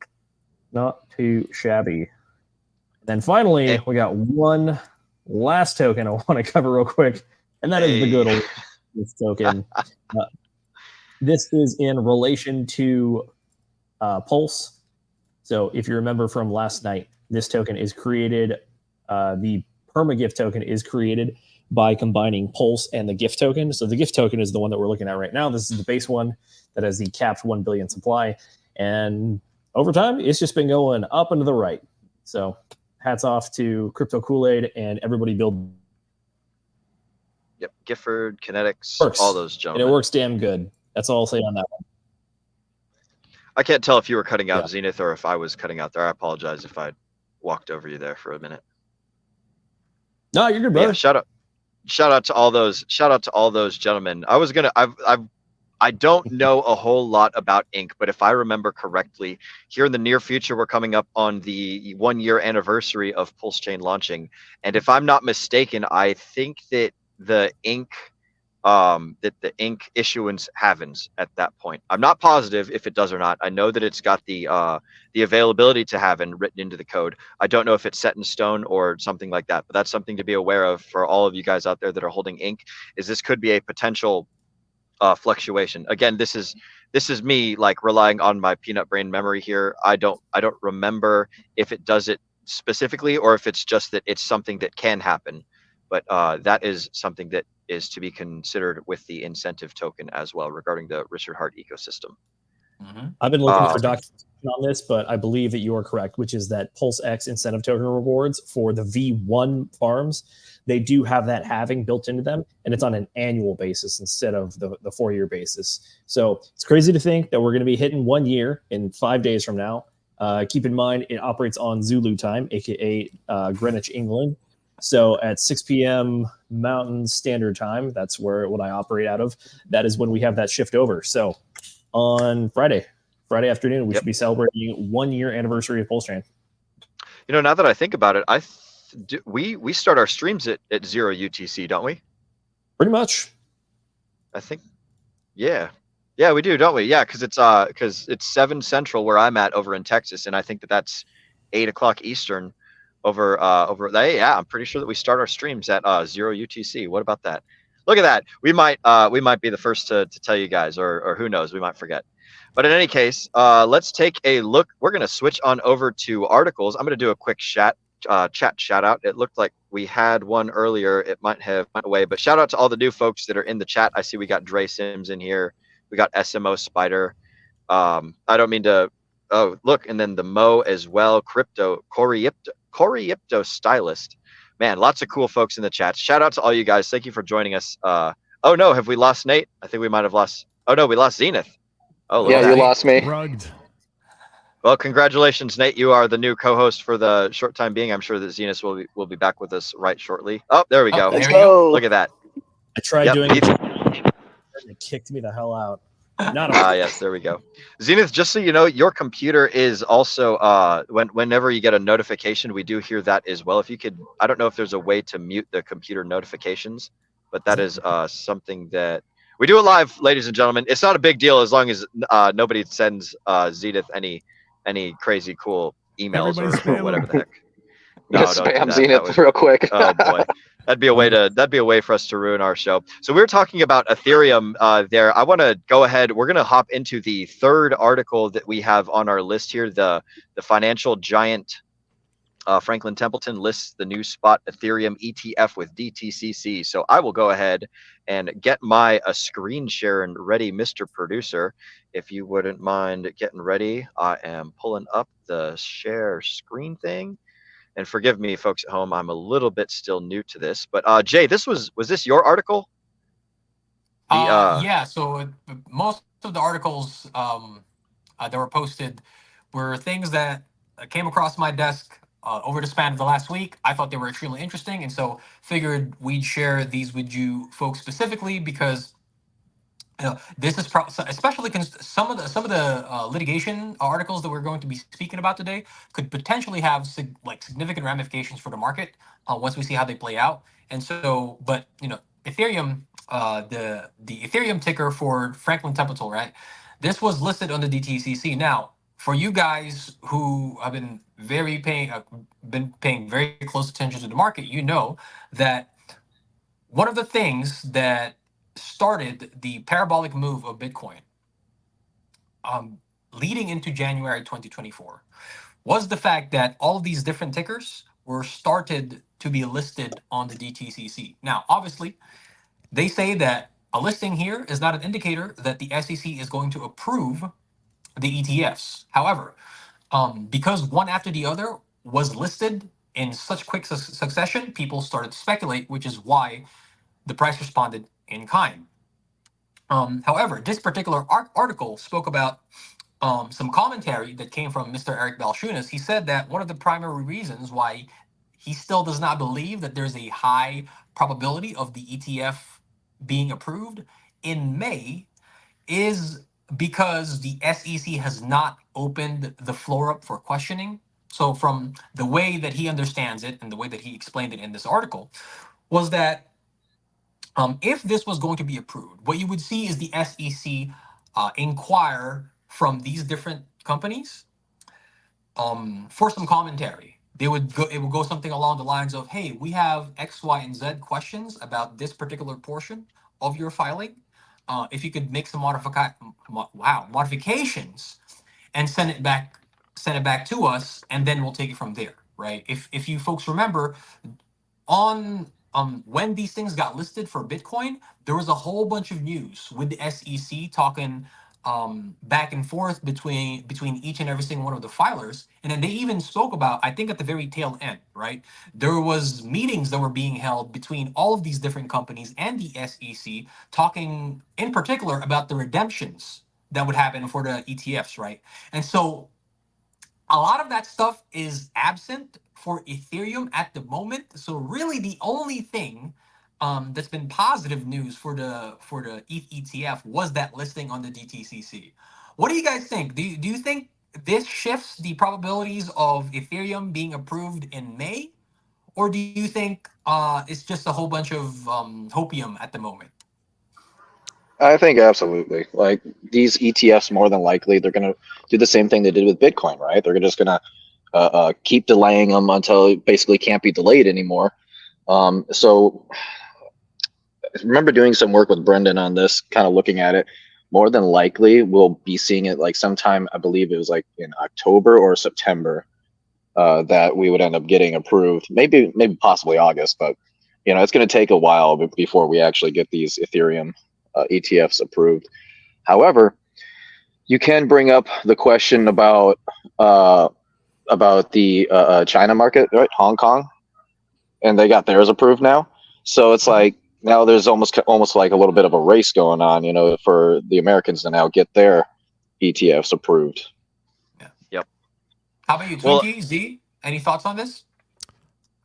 not too shabby. Then finally, we got one last token I want to cover real quick, and that is the good old token. This is in relation to Pulse. So if you remember from last night, this token is created, the permagift token is created by combining Pulse and the gift token. So the gift token is the one that we're looking at right now. This is the base one that has the capped 1 billion supply. And over time, it's just been going up and to the right. So hats off to Crypto Kool-Aid and everybody build. Yep, Gifford, Kinetics, Works. all those gentlemen. And it works damn good. That's all I'll say on that one. I can't tell if you were cutting out Yeah. Zenith or if I was cutting out there. I apologize if I walked over you there for a minute. No, you're good, But brother. yeah, shout out to all those gentlemen. I don't know a whole lot about Inc, but if I remember correctly, here in the near future, we're coming up on the 1-year anniversary of Pulse Chain launching. And if I'm not mistaken, I think that the Inc issuance happens at that point. I'm not positive if it does or not. I know that it's got the availability to Haven written into the code. I don't know if it's set in stone or something like that, but that's something to be aware of for all of you guys out there that are holding Inc. Is this could be a potential fluctuation. Again, this is me like relying on my peanut brain memory here. I don't remember if it does it specifically or if it's just that it's something that can happen. But that is something that is to be considered with the incentive token as well regarding the Richard Hart ecosystem. Mm-hmm. I've been looking for documentation on this, but I believe that you are correct, which is that Pulse X incentive token rewards for the V1 farms, they do have that halving built into them, and it's on an annual basis instead of the 4-year basis. So it's crazy to think that we're going to be hitting 1 year in 5 days from now. Keep in mind, it operates on Zulu time, aka Greenwich, England. So at 6 p.m. Mountain Standard Time, that's what I operate out of. That is when we have that shift over. So on Friday afternoon, we should be celebrating 1 year anniversary of Pulse Chain. You know, now that I think about it, we start our streams at 0 UTC, don't we? Pretty much. I think, yeah, we do, don't we? Yeah, because it's 7 Central where I'm at over in Texas, and I think that's 8 o'clock Eastern. Over I'm pretty sure that we start our streams at 0 UTC. What about that? Look at that. We might be the first to tell you guys, or who knows, we might forget. But in any case, let's take a look. We're gonna switch on over to articles. I'm gonna do a quick chat shout out. It looked like we had one earlier. It might have went away, but shout out to all the new folks that are in the chat. I see we got Dre Sims in here. We got SMO Spider. I don't mean to. Oh, look, and then the Mo as well. Crypto Corey Ipto Stylist. Man, lots of cool folks in the chat. Shout out to all you guys. Thank you for joining us. Oh no, have we lost Nate? I think we might have lost. Oh no, we lost Zenith. Oh yeah, you lost me. Rugged. Well, congratulations, Nate. You are the new co-host for the short time being. I'm sure that Zenith will be back with us right shortly. Oh, there we go. Let's go. Look at that. I tried doing it. Ethan. It kicked me the hell out. Not yes, there we go. Zenith, just so you know, your computer is also whenever you get a notification, we do hear that as well. If you could, I don't know if there's a way to mute the computer notifications, but that is something that we do it live, ladies and gentlemen. It's not a big deal as long as nobody sends Zenith any crazy cool emails or whatever the heck. No, spam Zenith real quick. Oh boy. That'd be a way for us to ruin our show. So we were talking about Ethereum there. I want to go ahead. We're going to hop into the third article that we have on our list here. The financial giant Franklin Templeton lists the new spot Ethereum ETF with DTCC. So I will go ahead and get my screen sharing ready, Mr. Producer. If you wouldn't mind getting ready, I am pulling up the share screen thing. And forgive me, folks at home, I'm a little bit still new to this. But Jay, was this your article? Yeah. So most of the articles that were posted were things that came across my desk over the span of the last week. I thought they were extremely interesting, and so figured we'd share these with you folks specifically because this is especially some of the litigation articles that we're going to be speaking about today could potentially have significant ramifications for the market once we see how they play out. And so, but Ethereum, the Ethereum ticker for Franklin Templeton, right? This was listed on the DTCC. Now, for you guys who have been paying very close attention to the market, you know that one of the things that started the parabolic move of Bitcoin leading into January 2024 was the fact that all of these different tickers were started to be listed on the DTCC. Now, obviously, they say that a listing here is not an indicator that the SEC is going to approve the ETFs. However, because one after the other was listed in such quick succession, people started to speculate, which is why the price responded in kind. However, this particular article spoke about some commentary that came from Mr. Eric Balchunas. He said that one of the primary reasons why he still does not believe that there's a high probability of the ETF being approved in May is because the SEC has not opened the floor up for questioning. So from the way that he understands it and the way that he explained it in this article was that if this was going to be approved, what you would see is the SEC inquire from these different companies for some commentary. It would go something along the lines of, hey, we have X, Y, and Z questions about this particular portion of your filing. If you could make some modifications and send it back to us, and then we'll take it from there, right? If you folks remember, on when these things got listed for Bitcoin, there was a whole bunch of news with the SEC talking back and forth between each and every single one of the filers. And then they even spoke about, I think at the very tail end, right? There was meetings that were being held between all of these different companies and the SEC, talking in particular about the redemptions that would happen for the ETFs, right? And so a lot of that stuff is absent for Ethereum at the moment. So really the only thing that's been positive news for the ETH ETF was that listing on the DTCC. What do you guys think? Do you think this shifts the probabilities of Ethereum being approved in May? Or do you think it's just a whole bunch of hopium at the moment? I think absolutely. Like these ETFs, more than likely, they're going to do the same thing they did with Bitcoin, right? They're just going to keep delaying them until it basically can't be delayed anymore. So I remember doing some work with Brendan on this, kind of looking at it. More than likely, we'll be seeing it like sometime, I believe it was like in October or September, that we would end up getting approved. Maybe possibly August, but you know, it's going to take a while before we actually get these Ethereum ETFs approved. However, you can bring up the question about the China market, right? Hong Kong, and they got theirs approved now. So it's like now there's almost like a little bit of a race going on, you know, for the Americans to now get their ETFs approved. Yeah. Yep. How about you, Twinkie? Z? Any thoughts on this?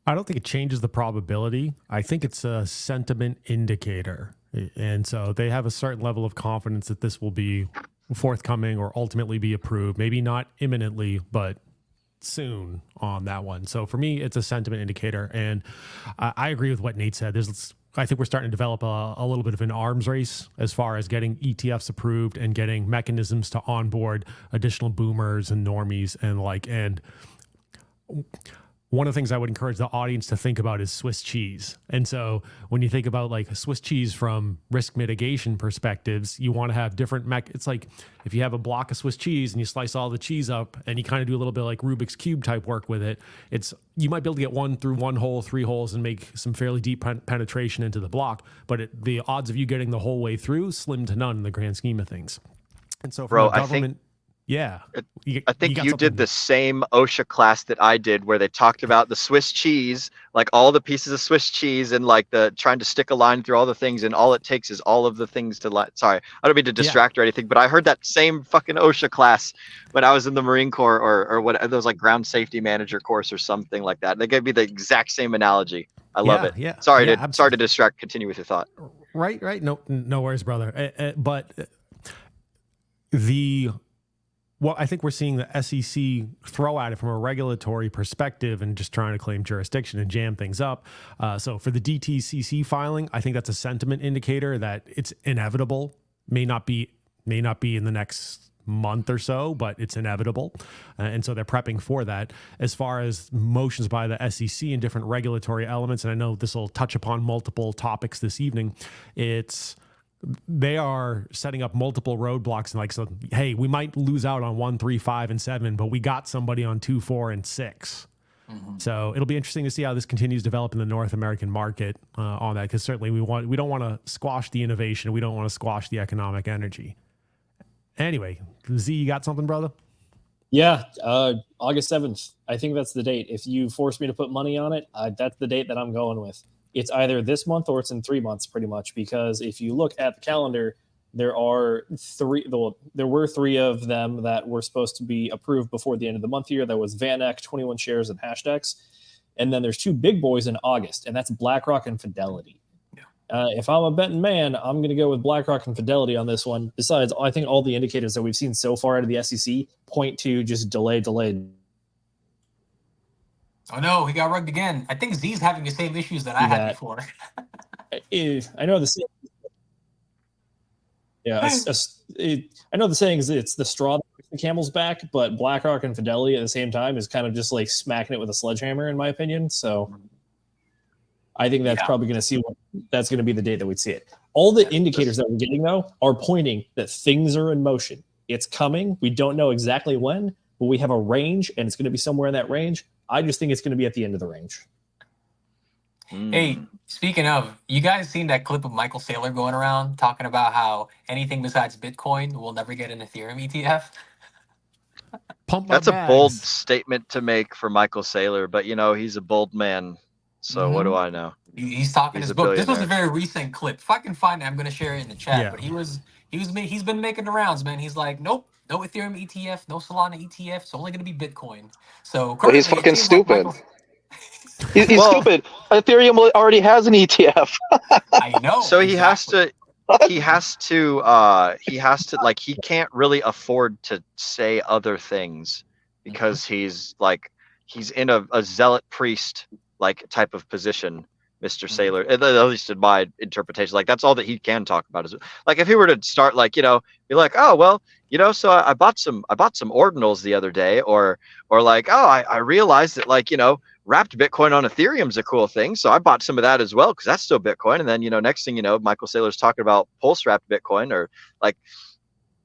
I don't think it changes the probability. I think it's a sentiment indicator. And so they have a certain level of confidence that this will be forthcoming or ultimately be approved. Maybe not imminently, but soon on that one. So for me, it's a sentiment indicator. And I agree with what Nate said. I think we're starting to develop a little bit of an arms race as far as getting ETFs approved and getting mechanisms to onboard additional boomers and normies and one of the things I would encourage the audience to think about is Swiss cheese. And so when you think about like Swiss cheese from risk mitigation perspectives, you want to have different it's like if you have a block of Swiss cheese and you slice all the cheese up and you kind of do a little bit like Rubik's Cube type work with it, you might be able to get one through one hole, 3 holes, and make some fairly deep penetration into the block. But the odds of you getting the whole way through, slim to none in the grand scheme of things. And so from the government... I think you did the same OSHA class that I did, where they talked about the Swiss cheese, like all the pieces of Swiss cheese, and like the trying to stick a line through all the things, and all it takes is all of the things to sorry, I don't mean to distract or anything, but I heard that same fucking OSHA class when I was in the Marine Corps or what, there was like ground safety manager course or something like that. They gave me the exact same analogy. I love it. Yeah. Sorry to distract. Continue with your thought. Right. No worries, brother. But what I think we're seeing the SEC throw at it from a regulatory perspective and just trying to claim jurisdiction and jam things up. So for the DTCC filing, I think that's a sentiment indicator that it's inevitable. May not be in the next month or so, but it's inevitable. And so they're prepping for that. As far as motions by the SEC and different regulatory elements, and I know this will touch upon multiple topics this evening, they are setting up multiple roadblocks and so, hey, we might lose out on 1, 3, 5, and 7, but we got somebody on 2, 4, and 6. So it'll be interesting to see how this continues to develop in the North American market on that, because certainly we don't want to squash the innovation. We don't want to squash the economic energy. Anyway, Z, you got something, brother? Yeah, August 7th. I think that's the date. If you force me to put money on it, that's the date that I'm going with. It's either this month or it's in 3 months, pretty much, because if you look at the calendar, there were three of them that were supposed to be approved before the end of the month here. That was VanEck, 21 Shares, and Hashdex. And then there's 2 big boys in August, and that's BlackRock and Fidelity. If I'm a betting man, I'm going to go with BlackRock and Fidelity on this one. Besides, I think all the indicators that we've seen so far out of the SEC point to just delay. Oh no, he got rugged again. I think Z's having the same issues that I had before. I know the same. Yeah, I know the saying is it's the straw that puts the camel's back, but BlackRock and Fidelity at the same time is kind of just like smacking it with a sledgehammer, in my opinion. So I think that's probably going to see that's going to be the date that we'd see it. All the indicators that we're getting, though, are pointing that things are in motion. It's coming. We don't know exactly when, but we have a range, and it's going to be somewhere in that range. I just think it's going to be at the end of the range. Hey, speaking of, you guys seen that clip of Michael Saylor going around talking about how anything besides Bitcoin will never get an Ethereum ETF? That's a bold statement to make for Michael Saylor, but he's a bold man. So what do I know? He's talking his book. This was a very recent clip. If I can find it, I'm going to share it in the chat. Yeah. But he's been making the rounds, man. He's like, nope, no Ethereum ETF, no Solana ETF. It's only going to be Bitcoin. So well, he's fucking stupid. He's stupid. Ethereum already has an ETF. I know. So he has to like, he can't really afford to say other things because he's in a zealot priest like type of position, Mr. Saylor, at least in my interpretation. Like, that's all that he can talk about. Is like, if he were to start be like, oh well, so I bought some ordinals the other day, or like, oh, I realized that wrapped Bitcoin on Ethereum is a cool thing, so I bought some of that as well because that's still Bitcoin. And then next thing you know, Michael Saylor's talking about pulse wrapped Bitcoin, or like,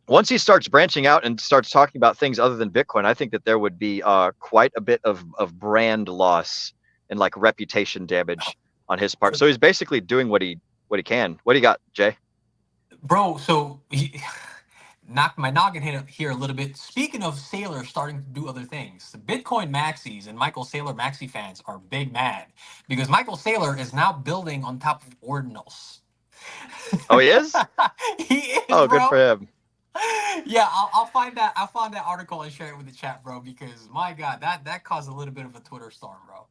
once he starts branching out and starts talking about things other than Bitcoin, I think that there would be quite a bit of brand loss and like reputation damage on his part. So he's basically doing what he can. What do you got, Jay? Bro, so he knocked my noggin here a little bit. Speaking of Saylor starting to do other things, the Bitcoin maxis and Michael Saylor maxi fans are big mad because Michael Saylor is now building on top of ordinals. Oh, he is? He is, oh, bro. Good for him. Yeah, I'll find that article and share it with the chat, bro, because my God, that caused a little bit of a Twitter storm, bro.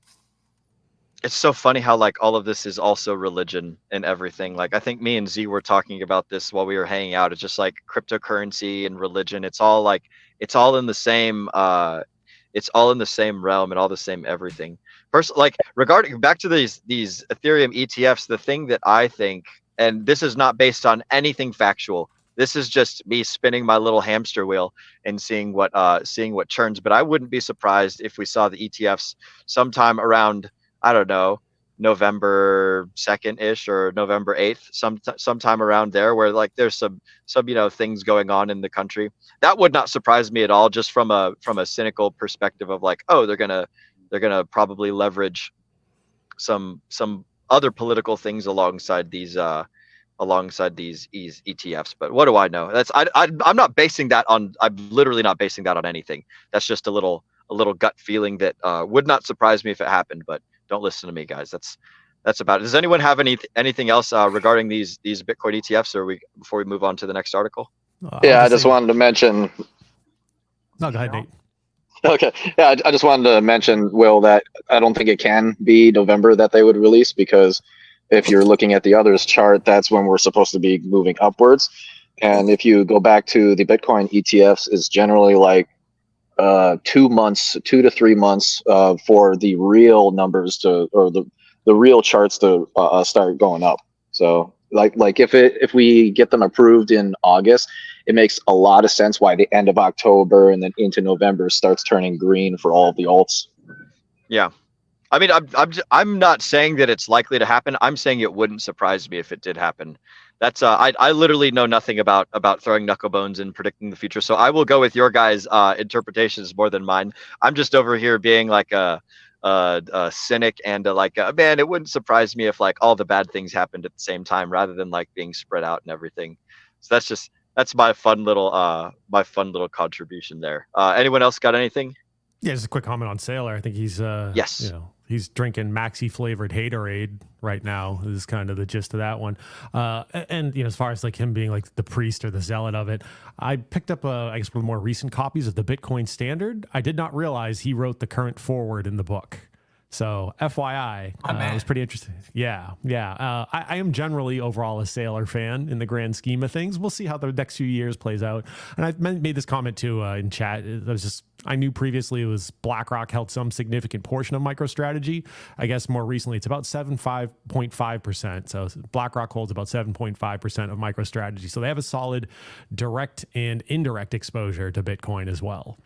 It's so funny how like all of this is also religion and everything. Like, I think me and Z were talking about this while we were hanging out. It's just like cryptocurrency and religion. It's all in the same realm and all the same everything. First, like, regarding back to these Ethereum ETFs, the thing that I think, and this is not based on anything factual, this is just me spinning my little hamster wheel and seeing what churns. But I wouldn't be surprised if we saw the ETFs sometime around, I don't know, November 2nd-ish or November 8th, sometime around there, where like there's some things going on in the country. That would not surprise me at all, just from a cynical perspective of like, oh, they're gonna probably leverage some other political things alongside these ETFs. But what do I know? I'm not basing that on. I'm literally not basing that on anything. That's just a little gut feeling that would not surprise me if it happened. But don't listen to me, guys. That's about it. Does anyone have anything else regarding these Bitcoin ETFs, or before we move on to the next article? Yeah, I just wanted to mention. No, go ahead, Nate. Okay. Yeah, I just wanted to mention, Will, that I don't think it can be November that they would release, because if you're looking at the others chart, that's when we're supposed to be moving upwards. And if you go back to the Bitcoin ETFs, it's generally like 2 to 3 months for the real numbers or the real charts to start going up. So like if we get them approved in August, it makes a lot of sense why the end of October and then into November starts turning green for all of the alts. Yeah. I mean, I'm not saying that it's likely to happen. I'm saying it wouldn't surprise me if it did happen. That's I literally know nothing about throwing knuckle bones and predicting the future. So I will go with your guys' interpretations more than mine. I'm just over here being like a cynic and man, it wouldn't surprise me if like all the bad things happened at the same time rather than like being spread out and everything. So that's my fun little contribution there. Anyone else got anything? Yeah, just a quick comment on Sailor. I think he's Yes. He's drinking Maxi flavored Haterade right now. Is kind of the gist of that one. And as far as like him being like the priest or the zealot of it, I picked up I guess one of the more recent copies of the Bitcoin Standard. I did not realize he wrote the current foreword in the book. So FYI, it was pretty interesting. Yeah. I am generally overall a Sailor fan in the grand scheme of things. We'll see how the next few years plays out. And I've made this comment too in chat. I knew previously it was BlackRock held some significant portion of MicroStrategy. I guess more recently it's about 75.5%. So BlackRock holds about 7.5% of MicroStrategy. So they have a solid direct and indirect exposure to Bitcoin as well.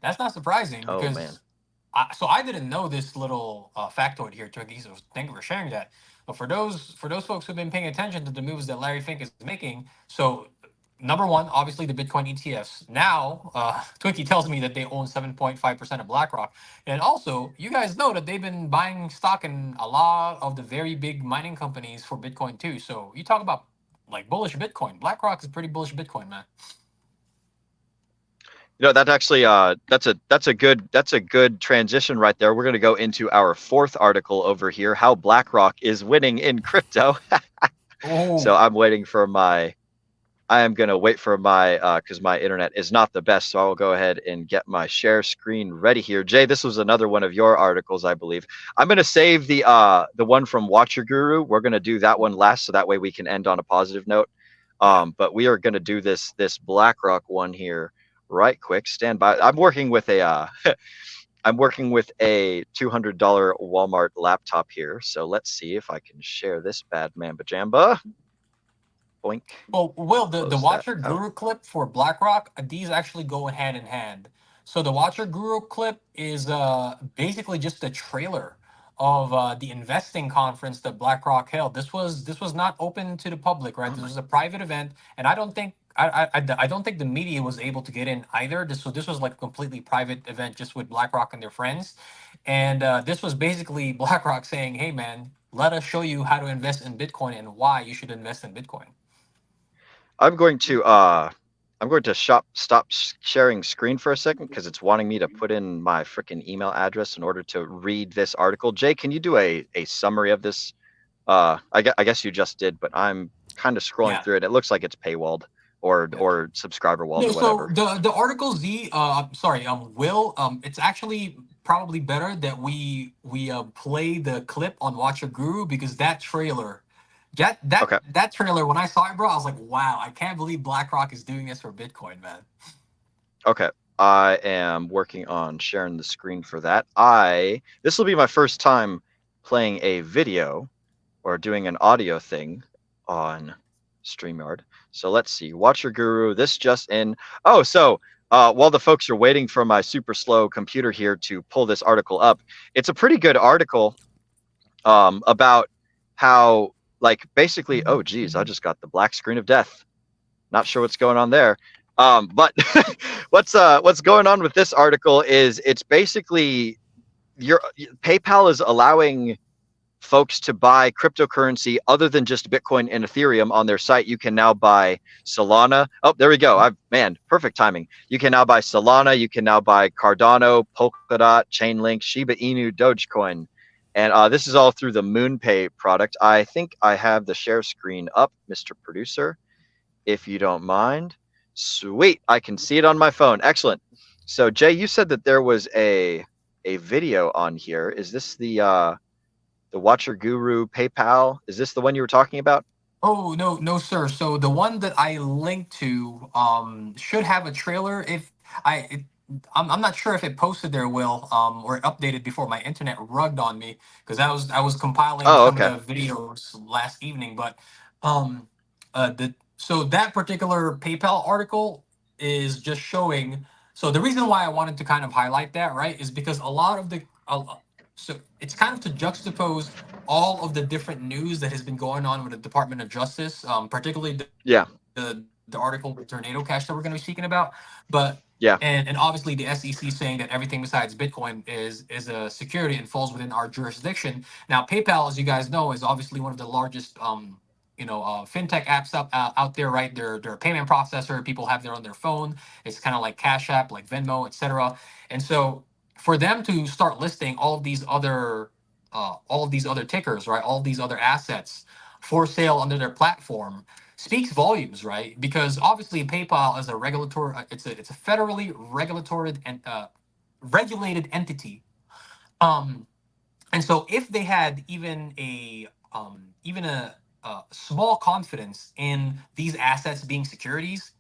That's not surprising because man. So I didn't know this little factoid here, Twiggy. So thank you for sharing that. But for those folks who've been paying attention to the moves that Larry Fink is making, so number one, obviously the Bitcoin ETFs. Now, Twiggy tells me that they own 7.5% of BlackRock, and also you guys know that they've been buying stock in a lot of the very big mining companies for Bitcoin too. So you talk about like bullish Bitcoin. BlackRock is pretty bullish Bitcoin, man. That actually that's a good transition right there. We're going to go into our fourth article over here, how BlackRock is winning in crypto. So I am going to wait for my because my internet is not the best, so I will go ahead and get my share screen ready here. Jay, this was another one of your articles, I believe. I'm going to save the one from Watcher Guru. We're going to do that one last, so that way we can end on a positive note. But we are going to do this BlackRock one here right quick. Stand by. I'm working with a $200 Walmart laptop here, so let's see if I can share this bad mamba jamba. Boink. Well, Will, the Watcher Guru clip for BlackRock, these actually go hand in hand. So the Watcher Guru clip is basically just a trailer of the investing conference that BlackRock held. This was not open to the public, right? This was a private event, and I don't think the media was able to get in either. So this was like a completely private event just with BlackRock and their friends. And this was basically BlackRock saying, hey, man, let us show you how to invest in Bitcoin and why you should invest in Bitcoin. I'm going to stop sharing screen for a second because it's wanting me to put in my freaking email address in order to read this article. Jay, can you do a summary of this? I guess you just did, but I'm kind of scrolling through it. It looks like it's paywalled. Or subscriber wall or whatever. So the article Z, Will, it's actually probably better that we play the clip on Watcher Guru because that trailer, that trailer, when I saw it, bro, I was like, wow, I can't believe BlackRock is doing this for Bitcoin, man. Okay, I am working on sharing the screen for that. This will be my first time playing a video or doing an audio thing on StreamYard. So let's see. Watcher Guru, this just in. Oh, so while the folks are waiting for my super slow computer here to pull this article up, it's a pretty good article about how, like, basically, oh, geez, I just got the black screen of death. Not sure what's going on there. But what's going on with this article is it's basically PayPal is allowing folks to buy cryptocurrency other than just Bitcoin and Ethereum on their site. You can now buy Solana. Oh, there we go. Perfect timing. You can now buy Solana. You can now buy Cardano, Polkadot, Chainlink, Shiba Inu, Dogecoin. And this is all through the MoonPay product. I think I have the share screen up, Mr. Producer, if you don't mind. Sweet. I can see it on my phone. Excellent. So, Jay, you said that there was a video on here. Is this the Watcher Guru PayPal? Is this the one you were talking about? Oh, no, sir. So the one that I linked to should have a trailer. I'm not sure if it posted there, Will, or updated before my internet rugged on me because I was compiling some of the videos last evening. But so that particular PayPal article is just showing. So the reason why I wanted to kind of highlight that, right, is because a lot of so it's kind of to juxtapose all of the different news that has been going on with the Department of Justice, particularly the article with Tornado Cash that we're going to be speaking about. But Yeah. And obviously the SEC saying that everything besides Bitcoin is a security and falls within our jurisdiction. Now PayPal, as you guys know, is obviously one of the largest fintech apps out there, right? They're a payment processor. People have their on their phone. It's kind of like Cash App, like Venmo, etc. And so for them to start listing all of these other tickers, right? All of these other assets for sale under their platform speaks volumes, right? Because obviously PayPal is a regulatory, it's a federally regulatory and regulated entity. And so if they had even a small confidence in these assets being securities,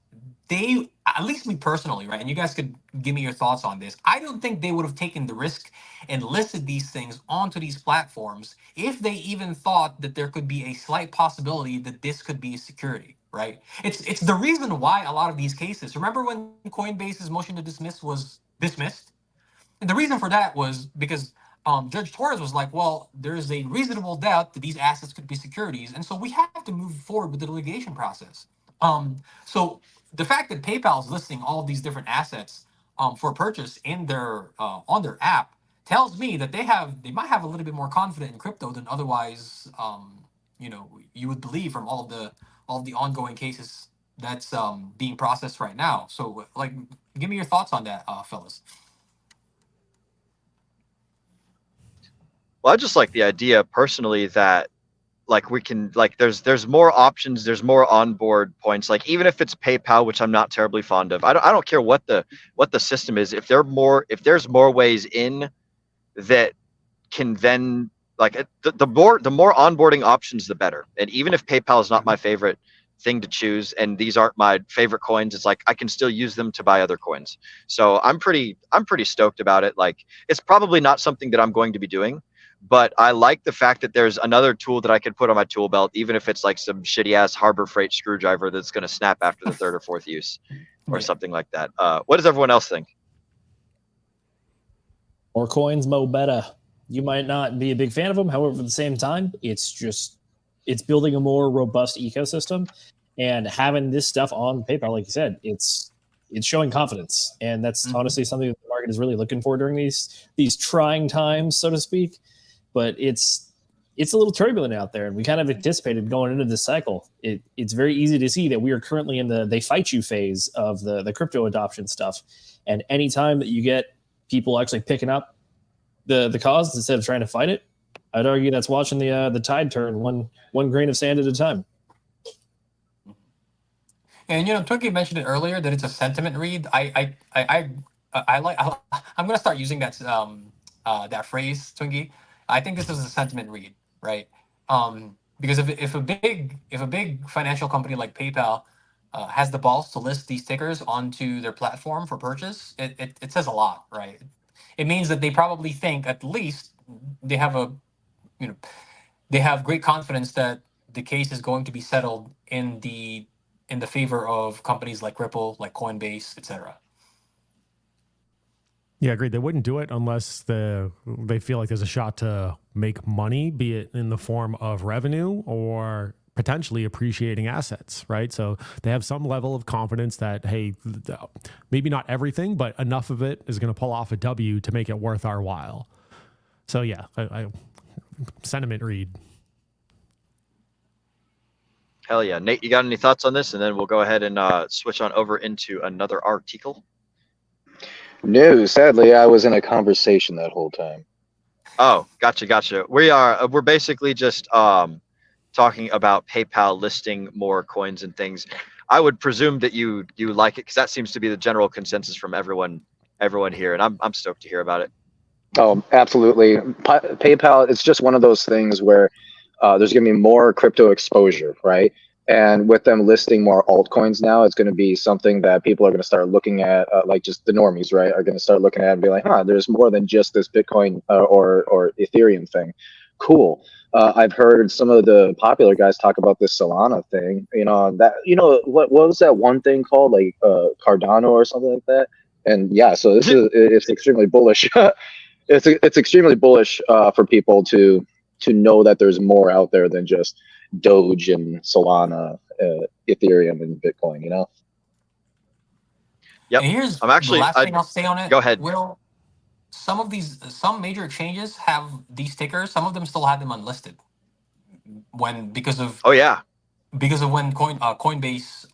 they, at least me personally, right? And you guys could give me your thoughts on this. I don't think they would have taken the risk and listed these things onto these platforms if they even thought that there could be a slight possibility that this could be a security, right? It's the reason why a lot of these cases. Remember when Coinbase's motion to dismiss was dismissed? And the reason for that was because Judge Torres was like, well, there's a reasonable doubt that these assets could be securities, and so we have to move forward with the litigation process. So the fact that PayPal is listing all of these different assets for purchase in their on their app tells me that they might have a little bit more confidence in crypto than otherwise you would believe from all of the ongoing cases that's being processed right now. So like, give me your thoughts on that, fellas. Well, I just like the idea personally that like we can like there's more options, there's more onboard points. Like even if it's PayPal, which I'm not terribly fond of, I don't care what the system is. If there's more ways in that can then like the more onboarding options, the better. And even if PayPal is not my favorite thing to choose, and these aren't my favorite coins, it's like I can still use them to buy other coins. So I'm pretty stoked about it. Like it's probably not something that I'm going to be doing, but I like the fact that there's another tool that I could put on my tool belt, even if it's like some shitty ass Harbor Freight screwdriver that's going to snap after the third or fourth use or something like that. What does everyone else think? More coins, mo better. You might not be a big fan of them. However, at the same time, it's building a more robust ecosystem, and having this stuff on PayPal, like you said, it's showing confidence. And that's honestly something that the market is really looking for during these trying times, so to speak. But it's a little turbulent out there, and we kind of anticipated going into this cycle. It's very easy to see that we are currently in the they fight you phase of the crypto adoption stuff. And anytime that you get people actually picking up the cause instead of trying to fight it, I'd argue that's watching the tide turn one grain of sand at a time. And Twinkie mentioned it earlier that it's a sentiment read. I like. I'm gonna start using that phrase, Twinkie. I think this is a sentiment read, right? Because if a big financial company like PayPal has the balls to list these tickers onto their platform for purchase, it says a lot, right? It means that they probably think at least they have they have great confidence that the case is going to be settled in the favor of companies like Ripple, like Coinbase, etc. Yeah, agreed. They wouldn't do it unless they feel like there's a shot to make money, be it in the form of revenue or potentially appreciating assets, right? So they have some level of confidence that, hey, maybe not everything, but enough of it is going to pull off a W to make it worth our while. So yeah, I sentiment read. Hell yeah. Nate, you got any thoughts on this? And then we'll go ahead and switch on over into another article. No, sadly, I was in a conversation that whole time. Oh, gotcha. We're basically just talking about PayPal listing more coins and things. I would presume that you like it because that seems to be the general consensus from everyone here, and I'm stoked to hear about it. Oh, absolutely. PayPal, it's just one of those things where there's going to be more crypto exposure, right? And with them listing more altcoins now, it's going to be something that people are going to start looking at, like just the normies, right, are going to start looking at and be like, there's more than just this Bitcoin or Ethereum thing. Cool. I've heard some of the popular guys talk about this Solana thing. What was that one thing called, like Cardano or something like that? And yeah, so it's extremely bullish. It's extremely bullish for people to know that there's more out there than just Doge and Solana, Ethereum and Bitcoin, Yep. And here's I'm actually. the last thing I'll say on it. Go ahead. Will, some major exchanges have these tickers. Some of them still have them unlisted because of Oh yeah. when Coinbase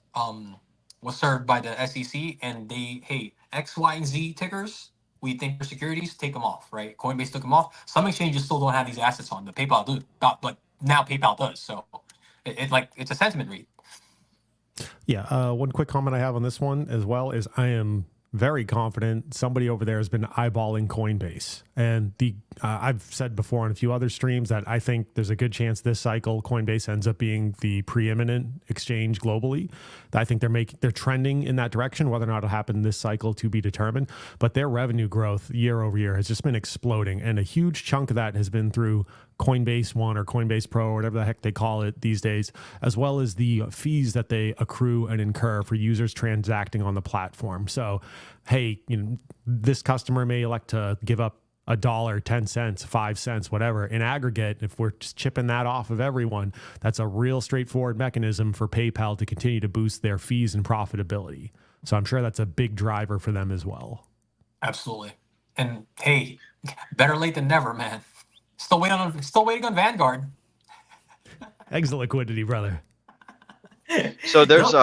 was served by the SEC, and hey, X, Y, and Z tickers, we think they're securities, take them off, right? Coinbase took them off. Some exchanges still don't have these assets on, but PayPal do. But now PayPal does. So it's a sentiment read. Yeah. One quick comment I have on this one as well is I am very confident somebody over there has been eyeballing Coinbase. And I've said before on a few other streams that I think there's a good chance this cycle Coinbase ends up being the preeminent exchange globally. I think they're trending in that direction. Whether or not it'll happen this cycle to be determined, but their revenue growth year over year has just been exploding, and a huge chunk of that has been through Coinbase One or Coinbase Pro or whatever the heck they call it these days, as well as the fees that they accrue and incur for users transacting on the platform. So, hey, this customer may elect to give up $1, 10 cents, 5 cents, whatever. In aggregate, if we're just chipping that off of everyone, that's a real straightforward mechanism for PayPal to continue to boost their fees and profitability. So I'm sure that's a big driver for them as well. Absolutely. And hey, better late than never, man. Still waiting on Vanguard. Exit liquidity, brother. So there's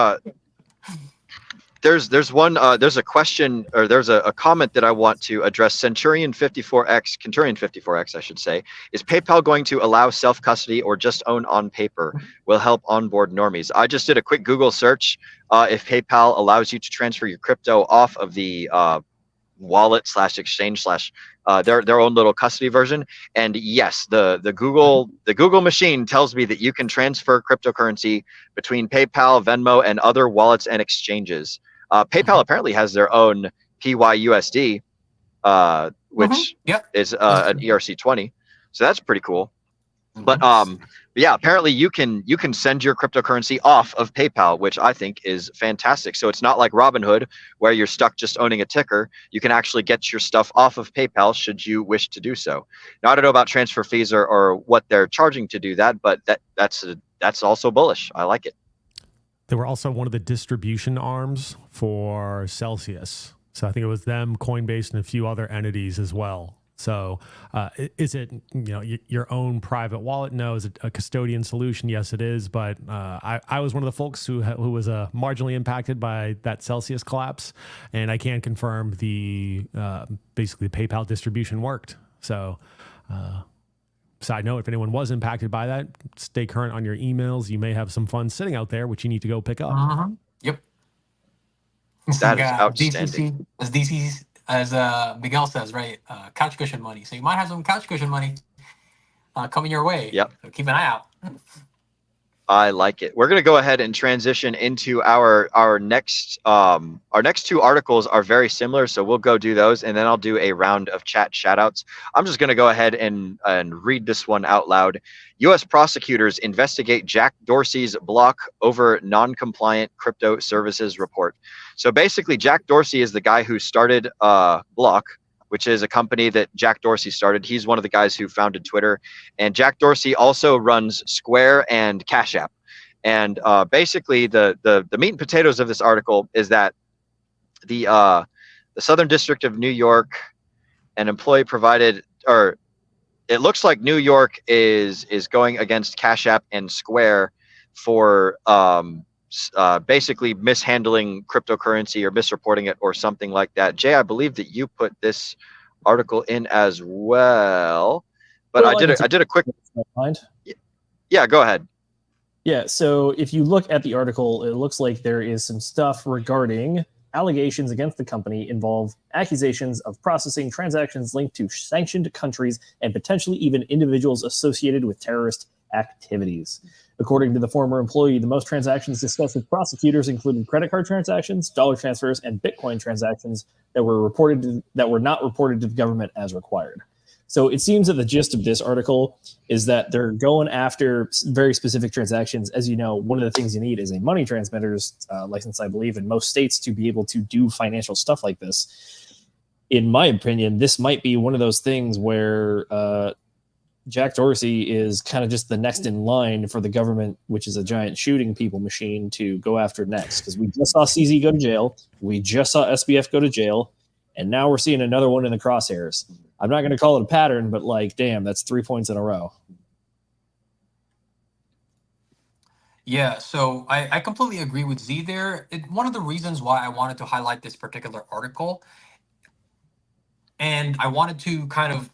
there's a question, or there's a comment that I want to address. Centurion 54X, I should say, is PayPal going to allow self-custody or just own on paper? Will help onboard normies. I just did a quick Google search. If PayPal allows you to transfer your crypto off of the wallet / exchange / their own little custody version, and yes, the Google machine tells me that you can transfer cryptocurrency between PayPal, Venmo, and other wallets and exchanges. PayPal apparently has their own PYUSD, which is an ERC20, so that's pretty cool. But yeah, apparently you can send your cryptocurrency off of PayPal, which I think is fantastic. So it's not like Robinhood where you're stuck just owning a ticker. You can actually get your stuff off of PayPal should you wish to do so. Now I don't know about transfer fees or what they're charging to do that, but that's also bullish. I like it. They were also one of the distribution arms for Celsius. So I think it was them, Coinbase, and a few other entities as well. So is it your own private wallet? No. Is it a custodian solution? Yes, it is. But I was one of the folks who was marginally impacted by that Celsius collapse, and I can confirm basically the PayPal distribution worked. So side note, if anyone was impacted by that, stay current on your emails. You may have some funds sitting out there which you need to go pick up. Yep. That is outstanding. As Miguel says, right? Couch cushion money. So you might have some couch cushion money coming your way. Yep. So keep an eye out. I like it. We're going to go ahead and transition into our next two articles are very similar, so we'll go do those, and then I'll do a round of chat shoutouts. I'm just going to go ahead and read this one out loud. U.S. prosecutors investigate Jack Dorsey's Block over non-compliant crypto services report. So basically, Jack Dorsey is the guy who started Block, which is a company that Jack Dorsey started. He's one of the guys who founded Twitter. And Jack Dorsey also runs Square and Cash App. And basically, the meat and potatoes of this article is that the Southern District of New York, an employee provided, or it looks like New York is going against Cash App and Square for basically mishandling cryptocurrency or misreporting it or something like that. Jay, I believe that you put this article in as well, but I did a quick. Yeah, go ahead. Yeah, so if you look at the article, it looks like there is some stuff regarding allegations against the company involve accusations of processing transactions linked to sanctioned countries and potentially even individuals associated with terrorist activities. According to the former employee, the most transactions discussed with prosecutors included credit card transactions, dollar transfers, and Bitcoin transactions that were not reported to the government as required. So it seems that the gist of this article is that they're going after very specific transactions. As you know, one of the things you need is a money transmitter's license, I believe, in most states to be able to do financial stuff like this. In my opinion, this might be one of those things where Jack Dorsey is kind of just the next in line for the government, which is a giant shooting people machine, to go after next. Because we just saw CZ go to jail, we just saw SBF go to jail, and now we're seeing another one in the crosshairs. I'm not going to call it a pattern, but like, damn, that's 3 points in a row. Yeah, so I completely agree with Z there. One of the reasons why I wanted to highlight this particular article, and I wanted to kind of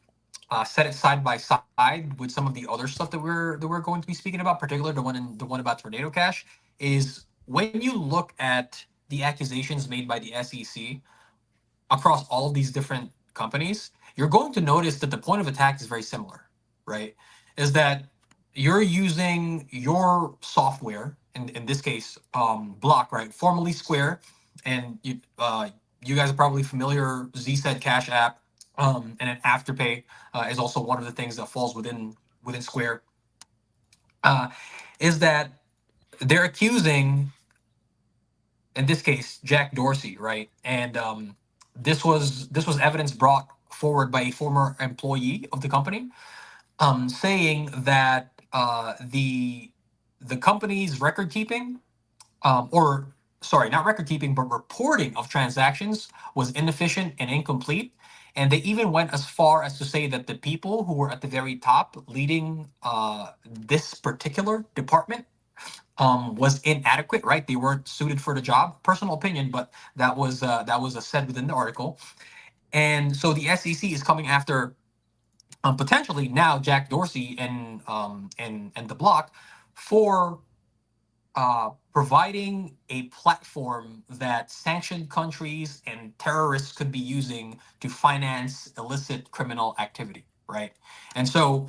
set it side by side with some of the other stuff that we're going to be speaking about, particularly the one about Tornado Cash, is when you look at the accusations made by the SEC across all of these different companies, you're going to notice that the point of attack is very similar, right? Is that you're using your software, in this case, Block, right? Formerly Square, and you guys are probably familiar. Z said Cash App, and then Afterpay is also one of the things that falls within Square. Is that they're accusing, in this case, Jack Dorsey, right? And this was evidence brought forward by a former employee of the company, saying that the company's record keeping, or sorry, not record keeping, but reporting of transactions was inefficient and incomplete. And they even went as far as to say that the people who were at the very top leading this particular department was inadequate, right? They weren't suited for the job. Personal opinion, but that was said within the article. And so the SEC is coming after potentially now Jack Dorsey and the Block for providing a platform that sanctioned countries and terrorists could be using to finance illicit criminal activity, right? And so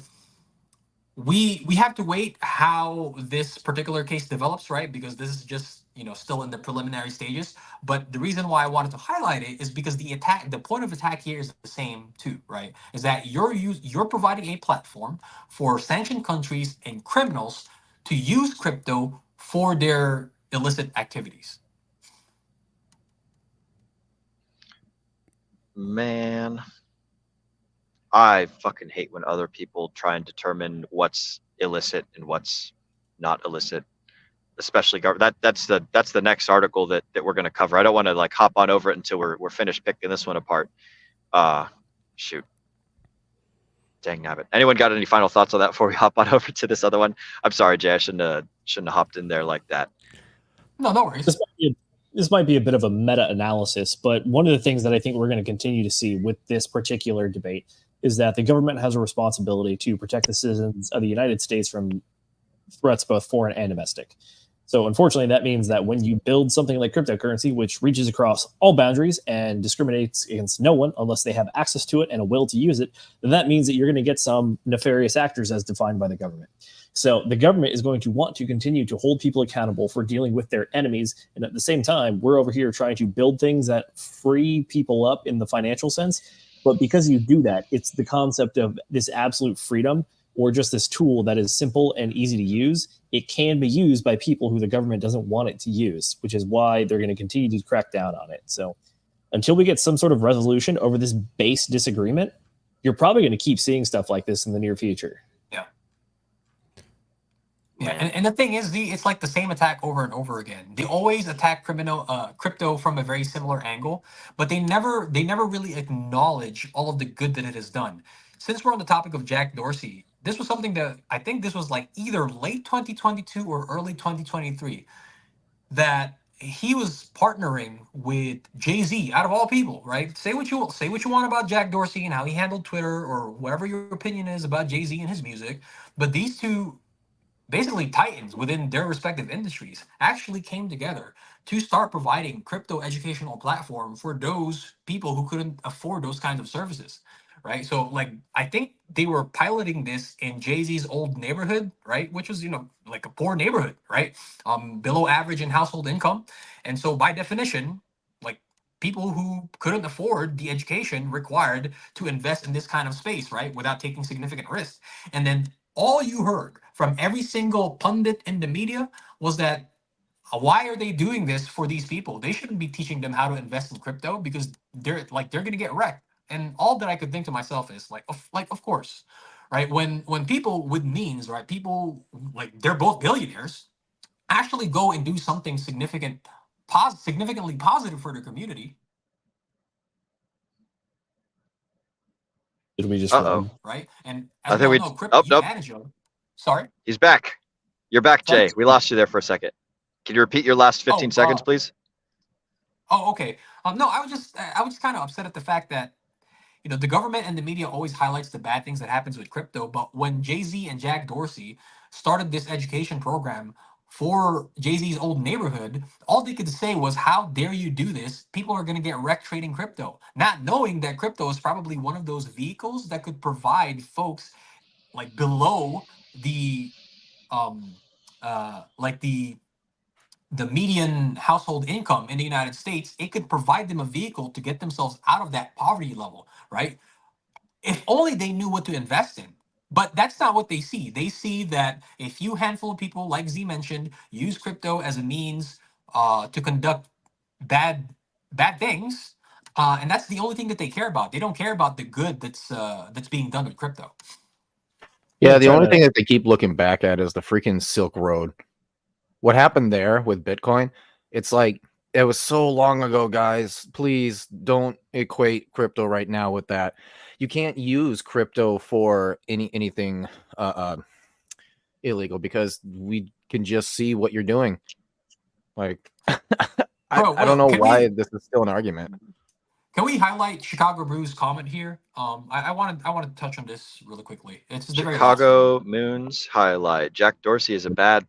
we have to wait how this particular case develops, right? Because this is just still in the preliminary stages. But the reason why I wanted to highlight it is because the point of attack here is the same too, right? Is that you're providing a platform for sanctioned countries and criminals to use crypto for their illicit activities. Man, I fucking hate when other people try and determine what's illicit and what's not illicit, especially that's the next article that we're going to cover. I don't want to like hop on over it until we're finished picking this one apart. Shoot. Dang nabbit. Anyone got any final thoughts on that before we hop on over to this other one? I'm sorry, Jay. I shouldn't have hopped in there like that. No worries. This might be a bit of a meta-analysis, but one of the things that I think we're going to continue to see with this particular debate is that the government has a responsibility to protect the citizens of the United States from threats, both foreign and domestic. So unfortunately, that means that when you build something like cryptocurrency, which reaches across all boundaries and discriminates against no one unless they have access to it and a will to use it, then that means that you're going to get some nefarious actors as defined by the government. So the government is going to want to continue to hold people accountable for dealing with their enemies. And at the same time, we're over here trying to build things that free people up in the financial sense. But because you do that, it's the concept of this absolute freedom, or just this tool that is simple and easy to use. It can be used by people who the government doesn't want it to use, which is why they're going to continue to crack down on it. So until we get some sort of resolution over this base disagreement, you're probably going to keep seeing stuff like this in the near future. Yeah, and the thing is, it's like the same attack over and over again. They always attack crypto from a very similar angle, but they never really acknowledge all of the good that it has done. Since we're on the topic of Jack Dorsey, this was something that I think this was like either late 2022 or early 2023 that he was partnering with Jay-Z, out of all people, right? Say what you want about Jack Dorsey and how he handled Twitter or whatever your opinion is about Jay-Z and his music, but these two basically titans within their respective industries actually came together to start providing crypto educational platform for those people who couldn't afford those kinds of services, right? So like, I think they were piloting this in Jay-Z's old neighborhood, right? Which was, like a poor neighborhood, right? Below average in household income. And so by definition, like people who couldn't afford the education required to invest in this kind of space, right? Without taking significant risks. And then all you heard from every single pundit in the media was that why are they doing this for these people? They shouldn't be teaching them how to invest in crypto because they're going to get wrecked. And all that I could think to myself is of course, right? When people with means, right, people like they're both billionaires, actually go and do something significantly positive for the community. Did we just right? And I as we think all we. know, crypto, Oh, you nope. manage them. Sorry. He's back. You're back, Sorry? Jay. We lost you there for a second. Can you repeat your last 15 seconds, please? Oh, okay. No, I was just kind of upset at the fact that the government and the media always highlights the bad things that happens with crypto, but when Jay-Z and Jack Dorsey started this education program for Jay-Z's old neighborhood, all they could say was, "How dare you do this? People are going to get wrecked trading crypto," not knowing that crypto is probably one of those vehicles that could provide folks like below the like the median household income in the United States. It could provide them a vehicle to get themselves out of that poverty level, right? If only they knew what to invest in. But that's not what they see. They see that a few handful of people, like Z mentioned, use crypto as a means to conduct bad things, and that's the only thing that they care about. They don't care about the good that's being done with crypto. Yeah, the only thing that they keep looking back at is the freaking Silk Road. What happened there with Bitcoin? It's like, it was so long ago, guys. Please don't equate crypto right now with that. You can't use crypto for anything illegal, because we can just see what you're doing. Like, I don't know why this is still an argument. Can we highlight Chicago Brew's comment here? I want to touch on this really quickly. It's the very last Chicago Moon's highlight. Jack Dorsey is a bad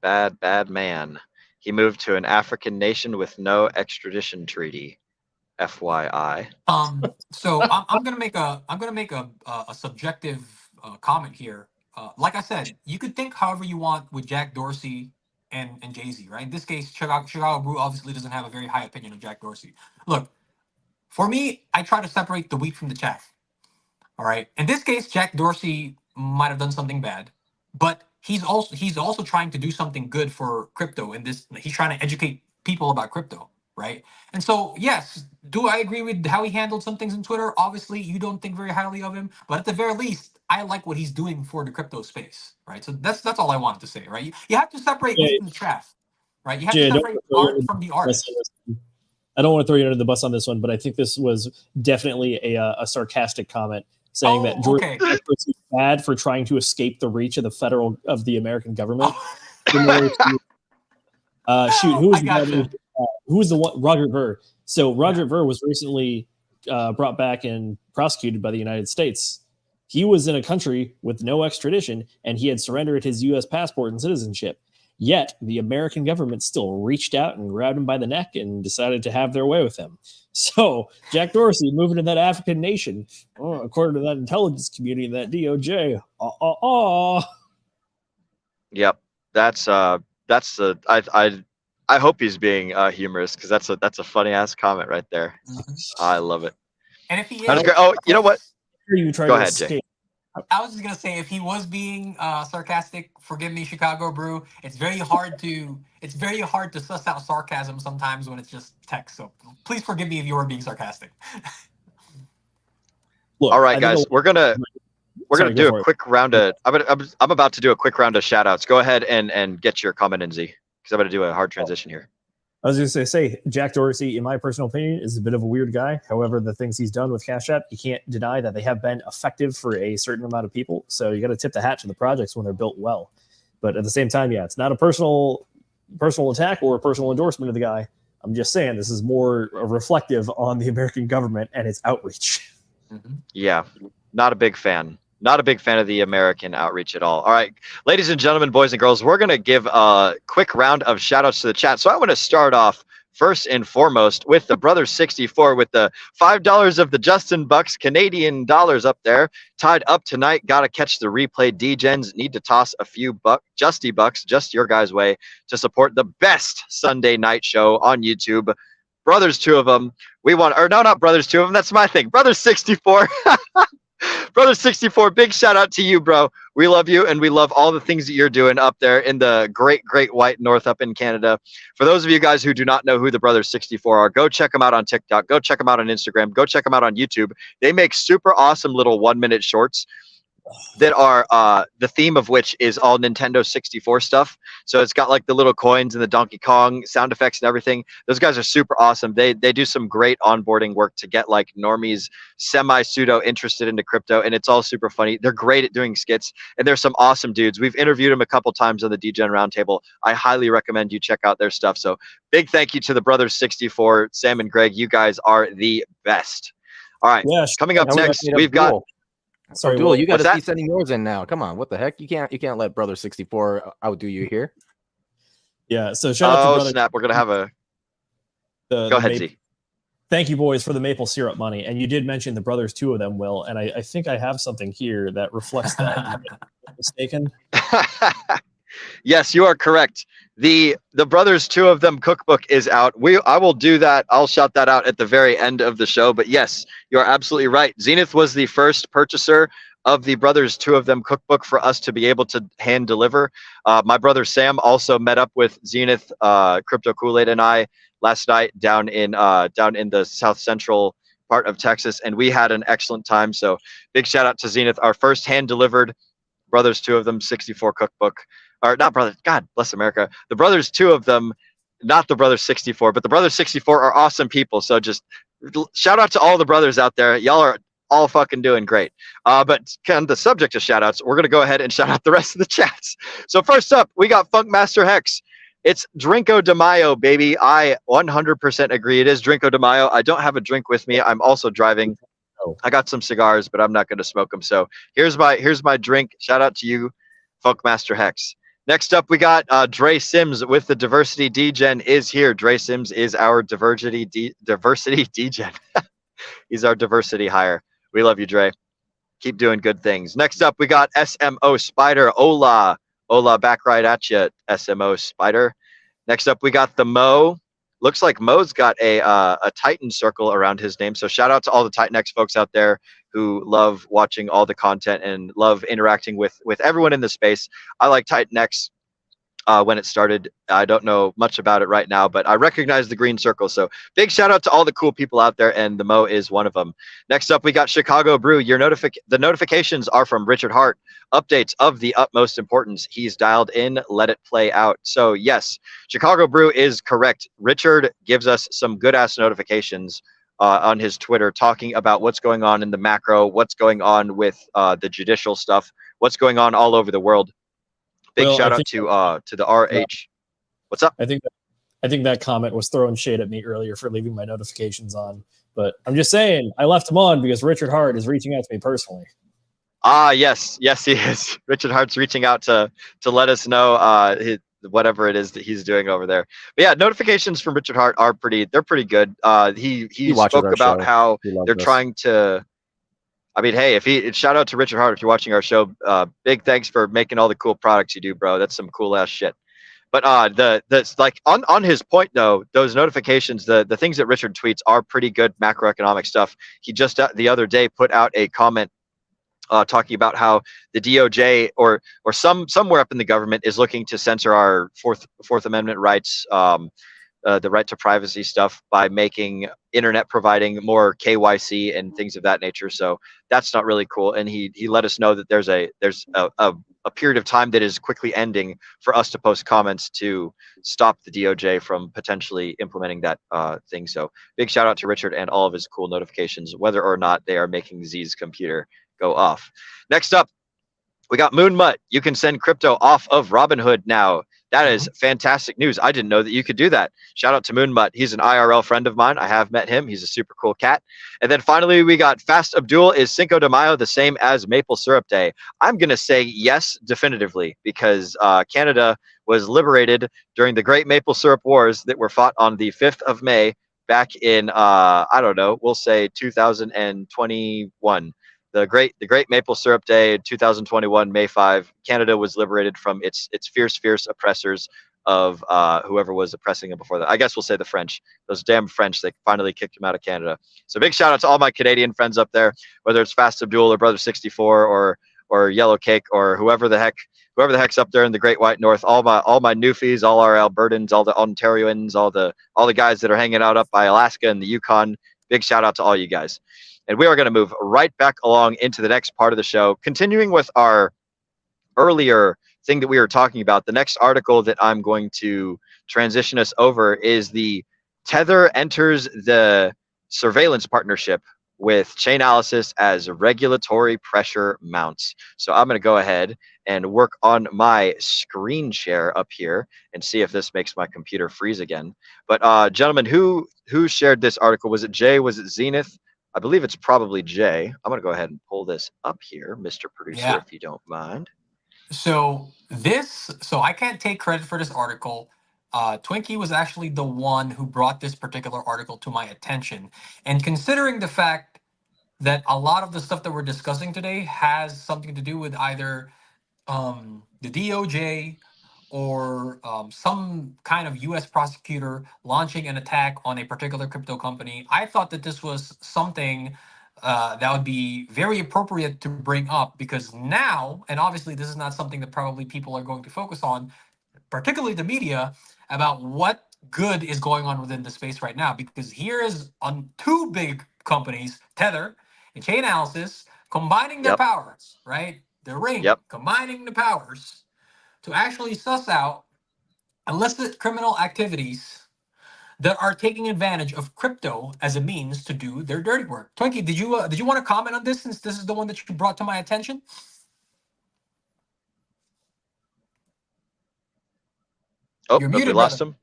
man. He moved to an African nation with no extradition treaty. FYI. So I'm gonna make a subjective comment here. Like I said, you could think however you want with Jack Dorsey and Jay-Z, right? In this case, Chicago Brew obviously doesn't have a very high opinion of Jack Dorsey. Look, for me, I try to separate the wheat from the chaff. All right. In this case, Jack Dorsey might have done something bad, but he's also trying to do something good for crypto. In this, he's trying to educate people about crypto, right? And so, yes, do I agree with how he handled some things on Twitter? Obviously, you don't think very highly of him, but at the very least, I like what he's doing for the crypto space, right? So that's all I wanted to say, right? You have to separate wheat from the chaff, right? You have to separate art from the artist. I don't want to throw you under the bus on this one, but I think this was definitely a sarcastic comment saying that George is bad for trying to escape the reach of the American government. Who was the one? Roger Ver. So Roger Ver was recently brought back and prosecuted by the United States. He was in a country with no extradition, and he had surrendered his U.S. passport and citizenship. Yet the American government still reached out and grabbed him by the neck and decided to have their way with him. So Jack Dorsey moving to that African nation, according to that intelligence community, that DOJ. Yep, I hope he's being humorous, because that's a funny ass comment right there. I love it. And if he is, that's great. Oh, you know what? Go ahead, Jay. I was just gonna say, if he was being sarcastic, forgive me, Chicago Brew. It's very hard to suss out sarcasm sometimes when it's just text. So please forgive me if you were being sarcastic. Look, all right, guys, we're gonna do a quick round of. I'm about to do a quick round of shout outs. Go ahead and get your comment in, Z, because I'm going to do a hard transition here. I was going to say, Jack Dorsey, in my personal opinion, is a bit of a weird guy. However, the things he's done with Cash App, you can't deny that they have been effective for a certain amount of people. So you got to tip the hat to the projects when they're built well. But at the same time, yeah, it's not a personal attack or a personal endorsement of the guy. I'm just saying this is more reflective on the American government and its outreach. Yeah, not a big fan. Not a big fan of the American outreach at all. All right, ladies and gentlemen, boys and girls, we're going to give a quick round of shout outs to the chat. So I want to start off first and foremost with the Brothers 64 with the $5 of the Justin Bucks Canadian dollars up there. Tied up tonight. Got to catch the replay. D-Gens need to toss a few Justy Bucks just your guys' way to support the best Sunday night show on YouTube. Brothers, two of them. Not Brothers, two of them. That's my thing. Brothers 64. Brother 64, big shout out to you, bro. We love you, and we love all the things that you're doing up there in the great white north up in Canada. For those of you guys who do not know who the Brothers 64 are, go check them out on TikTok. Go check them out on Instagram. Go check them out on YouTube. They make super awesome little 1-minute shorts that are the theme of which is all Nintendo 64 stuff. So it's got like the little coins and the Donkey Kong sound effects and everything. Those guys are super awesome. They do some great onboarding work to get like normies semi pseudo interested into crypto, and it's all super funny. They're great at doing skits, and there's some awesome dudes. We've interviewed them a couple times on the DGen Roundtable. I highly recommend you check out their stuff. So big thank you to the Brothers 64, Sam and Greg. You guys are the best. All right, Yeah, coming up Now we got next, Meetup we've got Duel. Sorry, Duel, what- you got what's to that? be sending yours in now. Come on, what the heck? You can't let Brother 64 outdo you here. Yeah, so shout out to Oh brother. snap! We're gonna have a go ahead, Z. Thank you, boys, for the maple syrup money. And you did mention the brothers, two of them, Will, and I think I have something here that reflects that. Am I mistaken? Yes, you are correct. The Brothers, two of them cookbook is out. I will do that. I'll shout that out at the very end of the show. But yes, you are absolutely right. Zenith was the first purchaser of the Brothers, two of them cookbook for us to be able to hand deliver. My brother Sam also met up with Zenith, Crypto Kool-Aid, and I last night down in the South Central part of Texas, and we had an excellent time. So big shout out to Zenith, our first hand delivered Brothers, two of them 64 cookbook. Or not brothers, God bless America. The Brothers, two of them, not the Brothers 64, but the Brothers 64 are awesome people. So just shout out to all the brothers out there. Y'all are all fucking doing great. But kind of the subject of shout outs, we're going to go ahead and shout out the rest of the chats. So first up, we got Funkmaster Hex. It's Cinco De Mayo, baby. I 100% agree. It is Cinco De Mayo. I don't have a drink with me. I'm also driving. I got some cigars, but I'm not going to smoke them. So here's my drink. Shout out to you, Funkmaster Hex. Next up, we got Dre Sims with the Diversity DGen is here. Dre Sims is our diversity DGen. He's our diversity hire. We love you, Dre. Keep doing good things. Next up, we got SMO Spider. Hola, back right at you, SMO Spider. Next up, we got the Mo. Looks like Mo's got a Titan circle around his name. So shout out to all the Titan X folks out there who love watching all the content and love interacting with everyone in the space. I like Titan X when it started. I don't know much about it right now, but I recognize the green circle. So big shout out to all the cool people out there, and the Mo is one of them. Next up, we got Chicago Brew. The notifications are from Richard Hart. Updates of the utmost importance. He's dialed in. Let it play out. So yes, Chicago Brew is correct. Richard gives us some good ass notifications on his Twitter, talking about what's going on in the macro, what's going on with the judicial stuff, what's going on all over the world. Big shout out to the RH. Yeah. What's up? I think that comment was throwing shade at me earlier for leaving my notifications on, but I'm just saying I left them on because Richard Hart is reaching out to me personally. Yes, he is. Richard Hart's reaching out to let us know whatever it is that he's doing over there. But yeah, notifications from Richard Hart are pretty good. He spoke about how they're trying to. I mean, hey, shout out to Richard Hart if you're watching our show. Big thanks for making all the cool products you do, bro. That's some cool ass shit. But the like on his point though, those notifications, the things that Richard tweets are pretty good macroeconomic stuff. He just the other day put out a comment talking about how the DOJ or somewhere up in the government is looking to censor our Fourth Amendment rights. The right to privacy stuff by making internet providing more KYC and things of that nature. So that's not really cool. And he let us know that there's a period of time that is quickly ending for us to post comments to stop the DOJ from potentially implementing that thing. So big shout out to Richard and all of his cool notifications, whether or not they are making Z's computer go off. Next up, we got Moonmutt. You can send crypto off of Robinhood now. That is fantastic news. I didn't know that you could do that. Shout out to Moonmutt. He's an IRL friend of mine. I have met him. He's a super cool cat. And then finally, we got Fast Abdul. Is Cinco de Mayo the same as Maple Syrup Day? I'm going to say yes, definitively, because Canada was liberated during the Great Maple Syrup Wars that were fought on the 5th of May back in, I don't know, we'll say 2021. The Great Maple Syrup Day, 2021, May 5. Canada was liberated from its fierce oppressors of whoever was oppressing them before that. I guess we'll say the French. Those damn French, they finally kicked him out of Canada. So big shout out to all my Canadian friends up there, whether it's Fast Abdul or Brother 64 or Yellow Cake or whoever the heck's up there in the Great White North. All my Newfies, all our Albertans, all the Ontarians, all the guys that are hanging out up by Alaska and the Yukon. Big shout out to all you guys. And we are going to move right back along into the next part of the show, continuing with our earlier thing that we were talking about. The next article that I'm going to transition us over is the Tether enters the surveillance partnership with Chainalysis as regulatory pressure mounts. So I'm going to go ahead and work on my screen share up here and see if this makes my computer freeze again. But gentlemen, who shared this article? Was it Jay? Was it Zenith? I believe it's probably Jay. I'm going to go ahead and pull this up here, Mr. Producer, if you don't mind. So I can't take credit for this article. Twinkie was actually the one who brought this particular article to my attention. And considering the fact that a lot of the stuff that we're discussing today has something to do with either the DOJ or some kind of U.S. prosecutor launching an attack on a particular crypto company, I thought that this was something that would be very appropriate to bring up, because now, and obviously this is not something that probably people are going to focus on, particularly the media, about what good is going on within the space right now, because here is on two big companies, Tether and Chainalysis, combining their powers, right? The ring, combining the powers to actually suss out illicit criminal activities that are taking advantage of crypto as a means to do their dirty work. Twinkie, did you want to comment on this, since this is the one that you brought to my attention? Oh, you're muted, we lost him.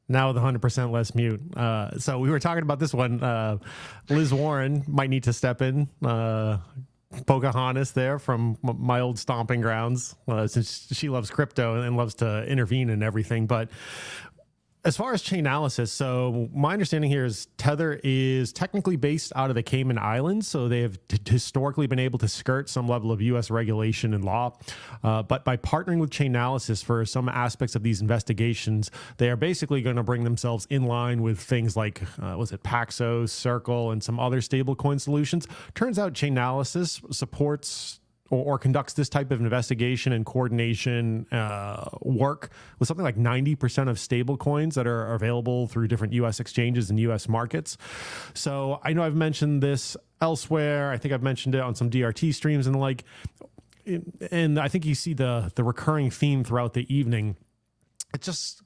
Now with 100% less mute. So we were talking about this one. Liz Warren might need to step in. Pocahontas there from my old stomping grounds, since she loves crypto and loves to intervene in everything. But as far as Chainalysis, so my understanding here is Tether is technically based out of the Cayman Islands, so they have historically been able to skirt some level of U.S. regulation and law. But by partnering with Chainalysis for some aspects of these investigations, they are basically going to bring themselves in line with things like, was it Paxos, Circle, and some other stablecoin solutions. Turns out Chainalysis supports or conducts this type of investigation and coordination work with something like 90% of stable coins that are available through different U.S. exchanges and U.S. markets. So I know I've mentioned this elsewhere. I think I've mentioned it on some DRT streams and the like. And I think you see the recurring theme throughout the evening. It's just,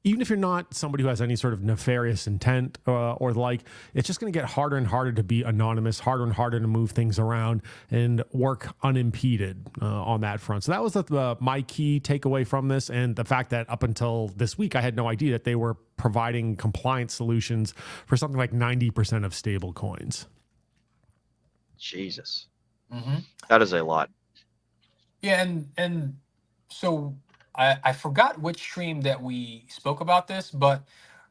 even if you're not somebody who has any sort of nefarious intent or the like, it's just going to get harder and harder to be anonymous, harder and harder to move things around and work unimpeded on that front. So that was my key takeaway from this, and the fact that up until this week, I had no idea that they were providing compliance solutions for something like 90% of stable coins. Jesus. Mm-hmm. That is a lot. Yeah, and so I forgot which stream that we spoke about this, but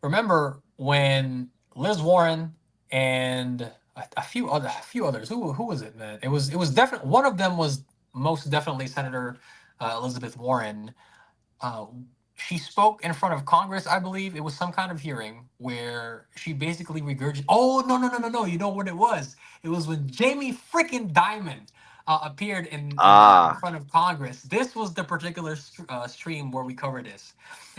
remember when Liz Warren and a few others, who was it, man? It was definitely one of them was most definitely Senator Elizabeth Warren. She spoke in front of Congress, I believe. It was some kind of hearing where she basically regurgitated. Oh, no. You know what it was? It was when Jamie freaking Dimon appeared in front of Congress. This was the particular stream where we covered this.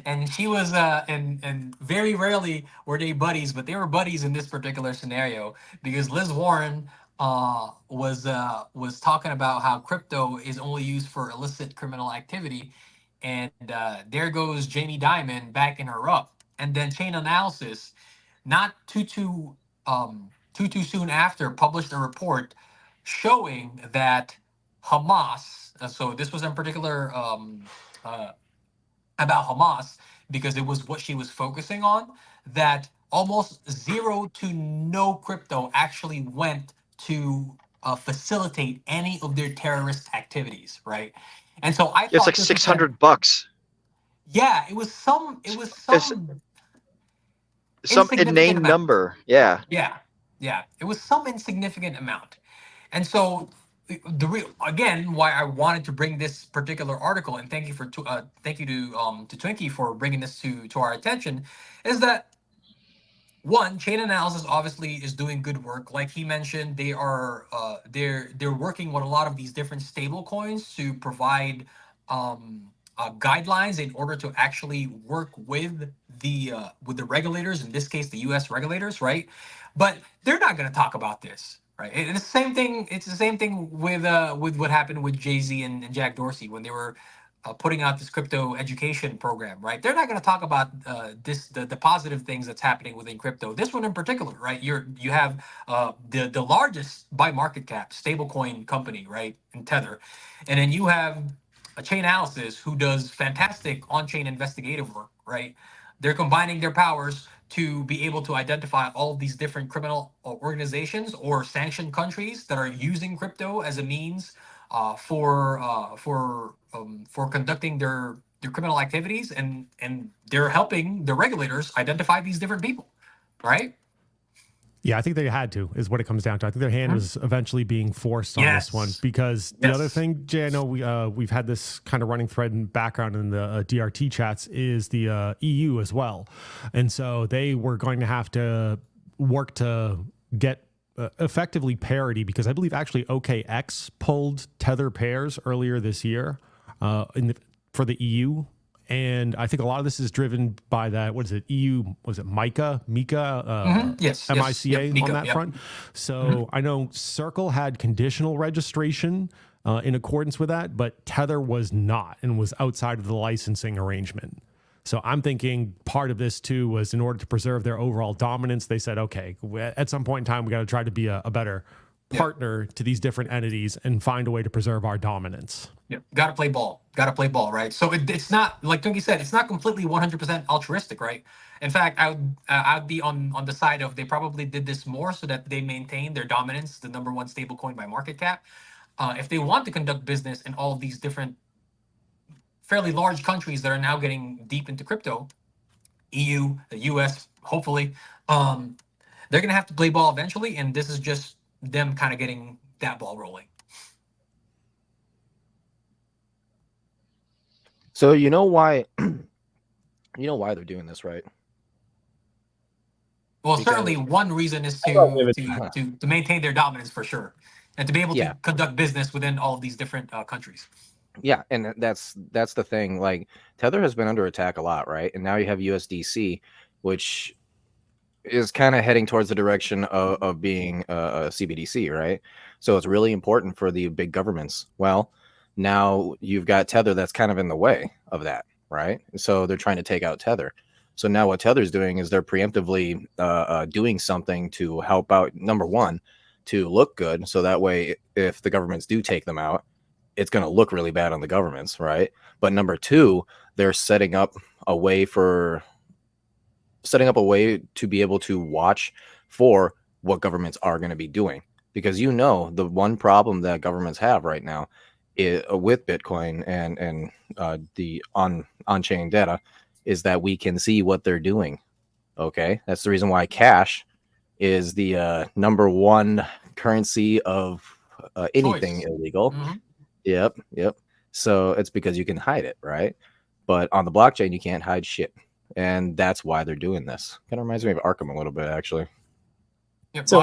And she was, and very rarely were they buddies, but they were buddies in this particular scenario, because Liz Warren was talking about how crypto is only used for illicit criminal activity. And there goes Jamie Dimon backing her up. And then Chainalysis, not too soon after, published a report showing that Hamas, so this was in particular about Hamas, because it was what she was focusing on, that almost zero to no crypto actually went to facilitate any of their terrorist activities, right? And so I thought it's like $600. Yeah, it was some inane number. Yeah. Yeah. It was some insignificant amount. And so again, why I wanted to bring this particular article, and thank you to Twinkie for bringing this to our attention, is that one, Chainalysis obviously is doing good work. Like he mentioned, they are they're working with a lot of these different stable coins to provide guidelines in order to actually work with the regulators, in this case the U.S. regulators, right? But they're not going to talk about this, right? And it's the same thing. It's the same thing with what happened with Jay-Z and Jack Dorsey when they were putting out this crypto education program, right? They're not going to talk about the positive things that's happening within crypto. This one in particular, right? You have the largest by market cap stablecoin company, right, in Tether, and then you have a Chainalysis who does fantastic on-chain investigative work, right? They're combining their powers to be able to identify all of these different criminal organizations or sanctioned countries that are using crypto as a means for conducting their criminal activities, and they're helping the regulators identify these different people, right? Yeah, I think they had to, is what it comes down to. I think their hand was eventually being forced on this one, because the other thing, Jay, I know we've had this kind of running thread in background in the DRT chats, is the EU as well. And so they were going to have to work to get effectively parity, because I believe actually OKX pulled Tether pairs earlier this year for the EU. And I think a lot of this is driven by that. What is it? EU, was it MICA? Yes. MICA Yep, on that front. So I know Circle had conditional registration in accordance with that, but Tether was not, and was outside of the licensing arrangement. So I'm thinking part of this too was in order to preserve their overall dominance, they said, okay, at some point in time, we got to try to be a better partner to these different entities and find a way to preserve our dominance. Yeah, gotta play ball, right? So it's not, like Tunky said, it's not completely 100% altruistic, right? In fact, I'd be on the side of they probably did this more so that they maintain their dominance, the number one stablecoin by market cap. If they want to conduct business in all of these different fairly large countries that are now getting deep into crypto, EU, the US, hopefully, they're gonna have to play ball eventually, and this is just them kind of getting that ball rolling. So you know why they're doing this, right? Well, certainly one reason is to maintain their dominance for sure, and to be able to conduct business within all of these different countries. Yeah, and that's the thing. Like, Tether has been under attack a lot, right? And now you have USDC, which is kind of heading towards the direction of being a CBDC, right? So it's really important for the big governments. Well, now you've got Tether that's kind of in the way of that, right? So they're trying to take out Tether. So now what Tether's doing is they're preemptively doing something to help out, number one, to look good. So that way, if the governments do take them out, it's going to look really bad on the governments, right? But number two, they're setting up a way to be able to watch for what governments are going to be doing. Because the one problem that governments have right now with Bitcoin and the on-chain data is that we can see what they're doing. Okay, that's the reason why cash is the number one currency of anything illegal. Yep. So it's because you can hide it, right? But on the blockchain, you can't hide shit, and that's why they're doing this. Kind of reminds me of Arkham a little bit, actually. Yeah, so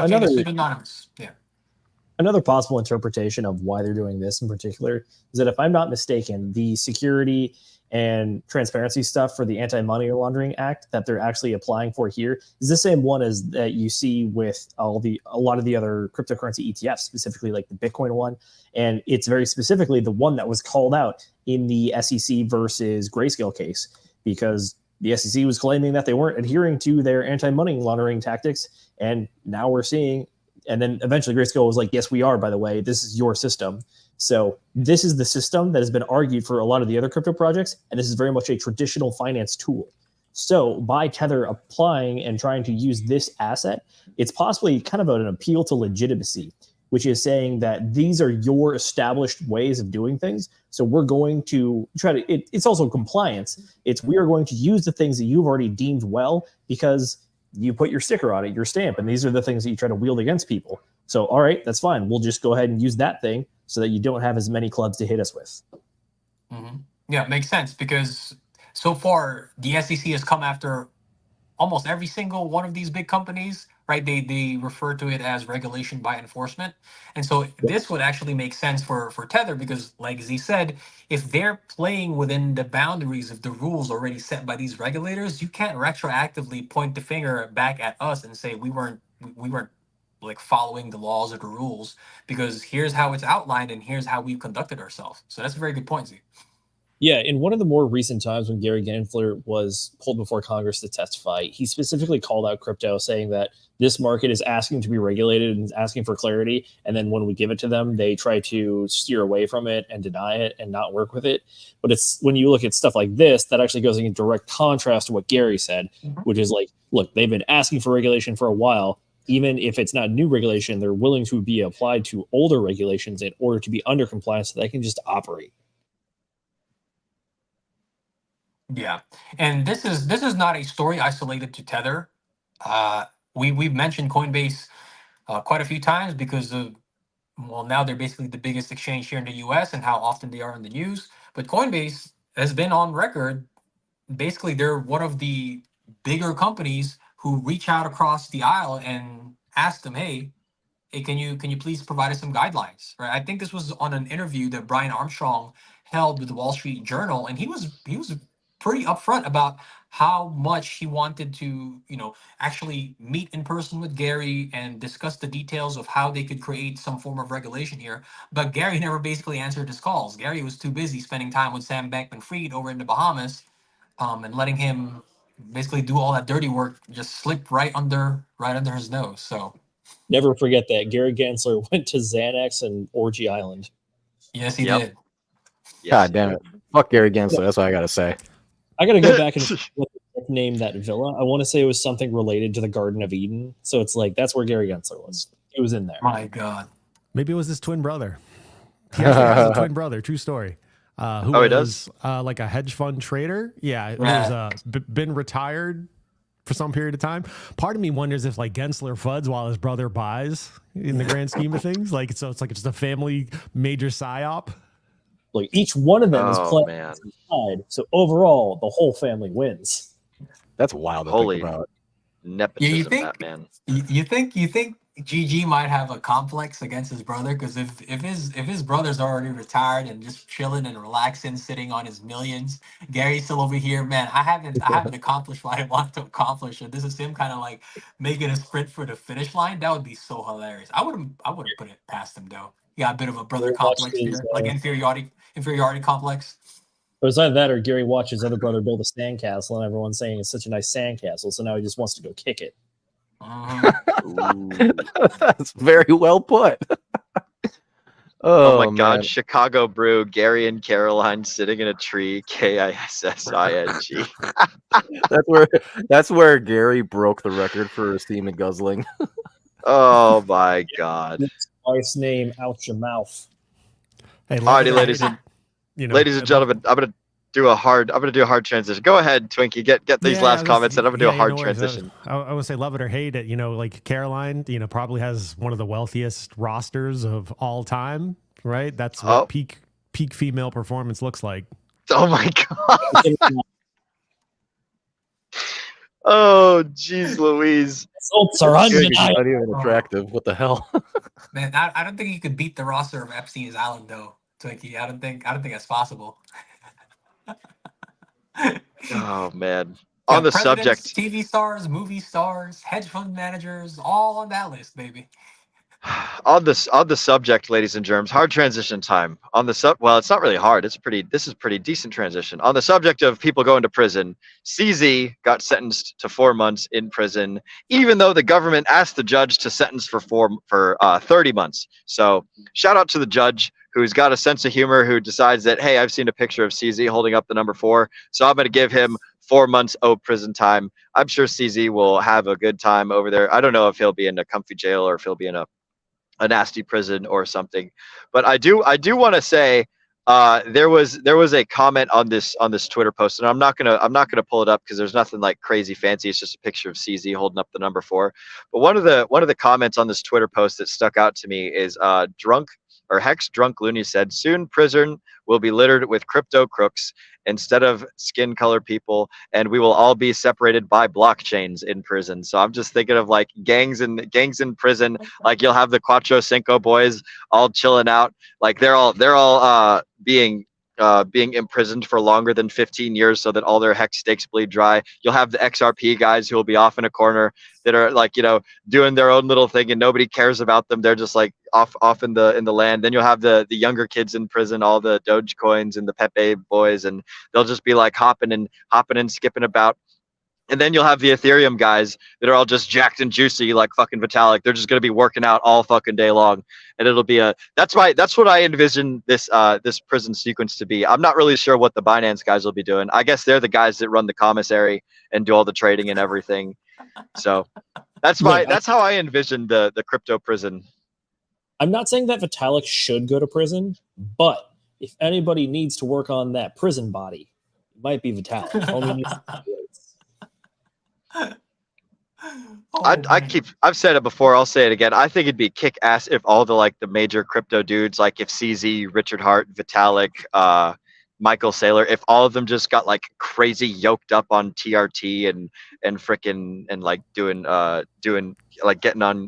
another possible interpretation of why they're doing this in particular is that, if I'm not mistaken, the security and transparency stuff for the Anti-Money Laundering Act that they're actually applying for here is the same one as that you see with a lot of the other cryptocurrency ETFs, specifically like the Bitcoin one. And it's very specifically the one that was called out in the SEC versus Grayscale case, because the SEC was claiming that they weren't adhering to their anti-money laundering tactics. And now we're seeing, and then eventually Grayscale was like, yes, we are, by the way, this is your system. So this is the system that has been argued for a lot of the other crypto projects, and this is very much a traditional finance tool. So by Tether applying and trying to use this asset, it's possibly kind of an appeal to legitimacy, which is saying that these are your established ways of doing things. So we're going to try to, it's also compliance. We are going to use the things that you've already deemed well because you put your sticker on it, your stamp, and these are the things that you try to wield against people. So, all right, that's fine. We'll just go ahead and use that thing so that you don't have as many clubs to hit us with. Yeah, it makes sense, because so far the SEC has come after almost every single one of these big companies right? They refer to it as regulation by enforcement. And so this would actually make sense for Tether because, like Z said, if they're playing within the boundaries of the rules already set by these regulators, you can't retroactively point the finger back at us and say we weren't like following the laws or the rules because here's how it's outlined and here's how we've conducted ourselves. So that's a very good point, Z. Yeah, in one of the more recent times when Gary Gensler was pulled before Congress to testify, he specifically called out crypto, saying that this market is asking to be regulated and asking for clarity. And then when we give it to them, they try to steer away from it and deny it and not work with it. But it's when you look at stuff like this, that actually goes in direct contrast to what Gary said, which is like, look, they've been asking for regulation for a while. Even if it's not new regulation, they're willing to be applied to older regulations in order to be under compliance so they can just operate. Yeah, and this is not a story isolated to Tether. We've mentioned Coinbase quite a few times because of, well, now they're basically the biggest exchange here in the U.S. and how often they are in the news. But Coinbase has been on record. Basically, they're one of the bigger companies who reach out across the aisle and ask them, hey, can you please provide us some guidelines? Right? I think this was on an interview that Brian Armstrong held with the Wall Street Journal, and he was pretty upfront about how much he wanted to, actually meet in person with Gary and discuss the details of how they could create some form of regulation here. But Gary never basically answered his calls. Gary was too busy spending time with Sam Bankman-Fried over in the Bahamas, and letting him basically do all that dirty work just slip right under his nose. So never forget that Gary Gensler went to Xanax and Orgy Island. Yes, he did. Yes, God damn it. Fuck Gary Gensler. That's what I got to say. I got to go back and name that villa. I want to say it was something related to the Garden of Eden. So it's like, that's where Gary Gensler was. He was in there. My God. Maybe it was his twin brother. He actually has a twin brother. True story. Who was like a hedge fund trader. Yeah. Who's been retired for some period of time. Part of me wonders if like Gensler fuds while his brother buys in the grand scheme of things. Like, so it's like just a family major psyop. Like each one of them is playing inside, so overall the whole family wins. That's wild to think about. Nepotism, that man. You think GG might have a complex against his brother? Because if his brother's already retired and just chilling and relaxing, sitting on his millions, Gary's still over here, man. I haven't accomplished what I want to accomplish, and this is him kind of like making a sprint for the finish line. That would be so hilarious. I wouldn't put it past him though. Yeah, a bit of a brother complex here, like inferiority complex. But it's either that or Gary watched his other brother build a sandcastle, and everyone's saying it's such a nice sandcastle, so now he just wants to go kick it. That's very well put. Oh my God, Chicago Brew, Gary and Caroline sitting in a tree, KISSING. That's where Gary broke the record for semen guzzling. Oh my God. Wife's name out your mouth. Hey, alrighty, ladies and gentlemen, I'm gonna do a hard transition. Go ahead, Twinkie. Get these last comments, and I'm gonna do a hard transition. I would say love it or hate it. Like Caroline, probably has one of the wealthiest rosters of all time. Right? That's what peak female performance looks like. Oh my God. Oh, jeez, Louise. Results are undeniable. Not even attractive. What the hell? Man, I don't think you could beat the roster of Epstein's Island though, Twinkie. I don't think that's possible. Oh man. On the subject, TV stars, movie stars, hedge fund managers, all on that list, baby. On the subject, ladies and germs, hard transition time. Well, it's not really hard. This is pretty decent transition. On the subject of people going to prison, CZ got sentenced to 4 months in prison, even though the government asked the judge to sentence for 30 months. So shout out to the judge who's got a sense of humor, who decides that, hey, I've seen a picture of CZ holding up the number 4, so I'm going to give him 4 months prison time. I'm sure CZ will have a good time over there. I don't know if he'll be in a comfy jail or if he'll be in a nasty prison or something, but I do want to say there was a comment on this Twitter post, and I'm not gonna pull it up because there's nothing like crazy fancy. It's just a picture of CZ holding up the number 4. But one of the comments on this Twitter post that stuck out to me is drunk or Hex Drunk Looney said, soon prison will be littered with crypto crooks instead of skin color people, and we will all be separated by blockchains in prison. So I'm just thinking of like gangs in prison. Like you'll have the Cuatro Cinco boys all chilling out. Like they're all being imprisoned for longer than 15 years so that all their hex stakes bleed dry. You'll have the XRP guys who will be off in a corner that are like, doing their own little thing and nobody cares about them. They're just like off in the land. Then you'll have the younger kids in prison, all the Dogecoins and the Pepe boys, and they'll just be like hopping and skipping about. And then you'll have the Ethereum guys that are all just jacked and juicy like fucking Vitalik. They're just going to be working out all fucking day long. And it'll be that's what I envision this prison sequence to be. I'm not really sure what the Binance guys will be doing. I guess they're the guys that run the commissary and do all the trading and everything. So that's how I envision the crypto prison. I'm not saying that Vitalik should go to prison, but if anybody needs to work on that prison body, it might be Vitalik. I've said it before, I'll say it again. I think it'd be kick ass if all the major crypto dudes, like if CZ, Richard Hart, Vitalik, Michael Saylor, if all of them just got like crazy yoked up on TRT and frickin' and like doing like getting on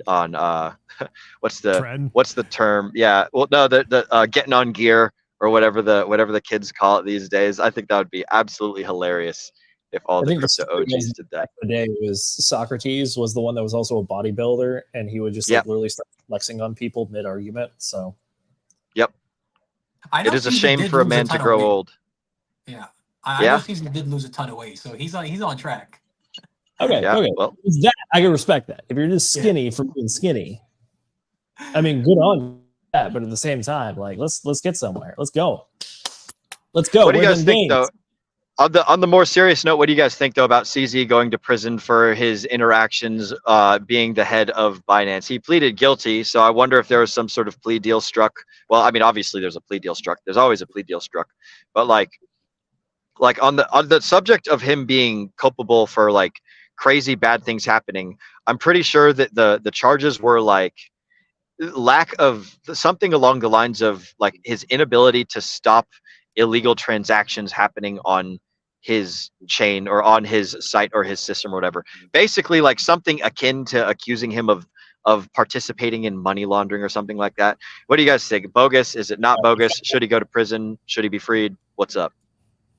what's the term? Yeah. Well, no, the getting on gear or whatever the kids call it these days. I think that would be absolutely hilarious if all the crypto OGs did that. The day was Socrates was the one that was also a bodybuilder, and he would just literally start flexing on people mid argument. So, yep. It is a shame for a man to grow old. Yeah, I know CZ did lose a ton of weight, so he's on track. Okay, okay. Well, that I can respect that. If you're just skinny for being skinny, I mean, good on that. But at the same time, like let's get somewhere. Let's go. Let's go. What do you guys think, though? On the more serious note, what do you guys think, though, about CZ going to prison for his interactions being the head of Binance? He pleaded guilty, so I wonder if there was some sort of plea deal struck. Well, I mean, obviously there's a plea deal struck. There's always a plea deal struck. But like on the subject of him being culpable for like crazy bad things happening, I'm pretty sure that the charges were like lack of something along the lines of like his inability to stop illegal transactions happening on his chain or on his site or his system or whatever. Basically like something akin to accusing him of participating in money laundering or something like that. What do you guys think? Bogus? Is it not bogus? Should he go to prison? Should he be freed? What's up?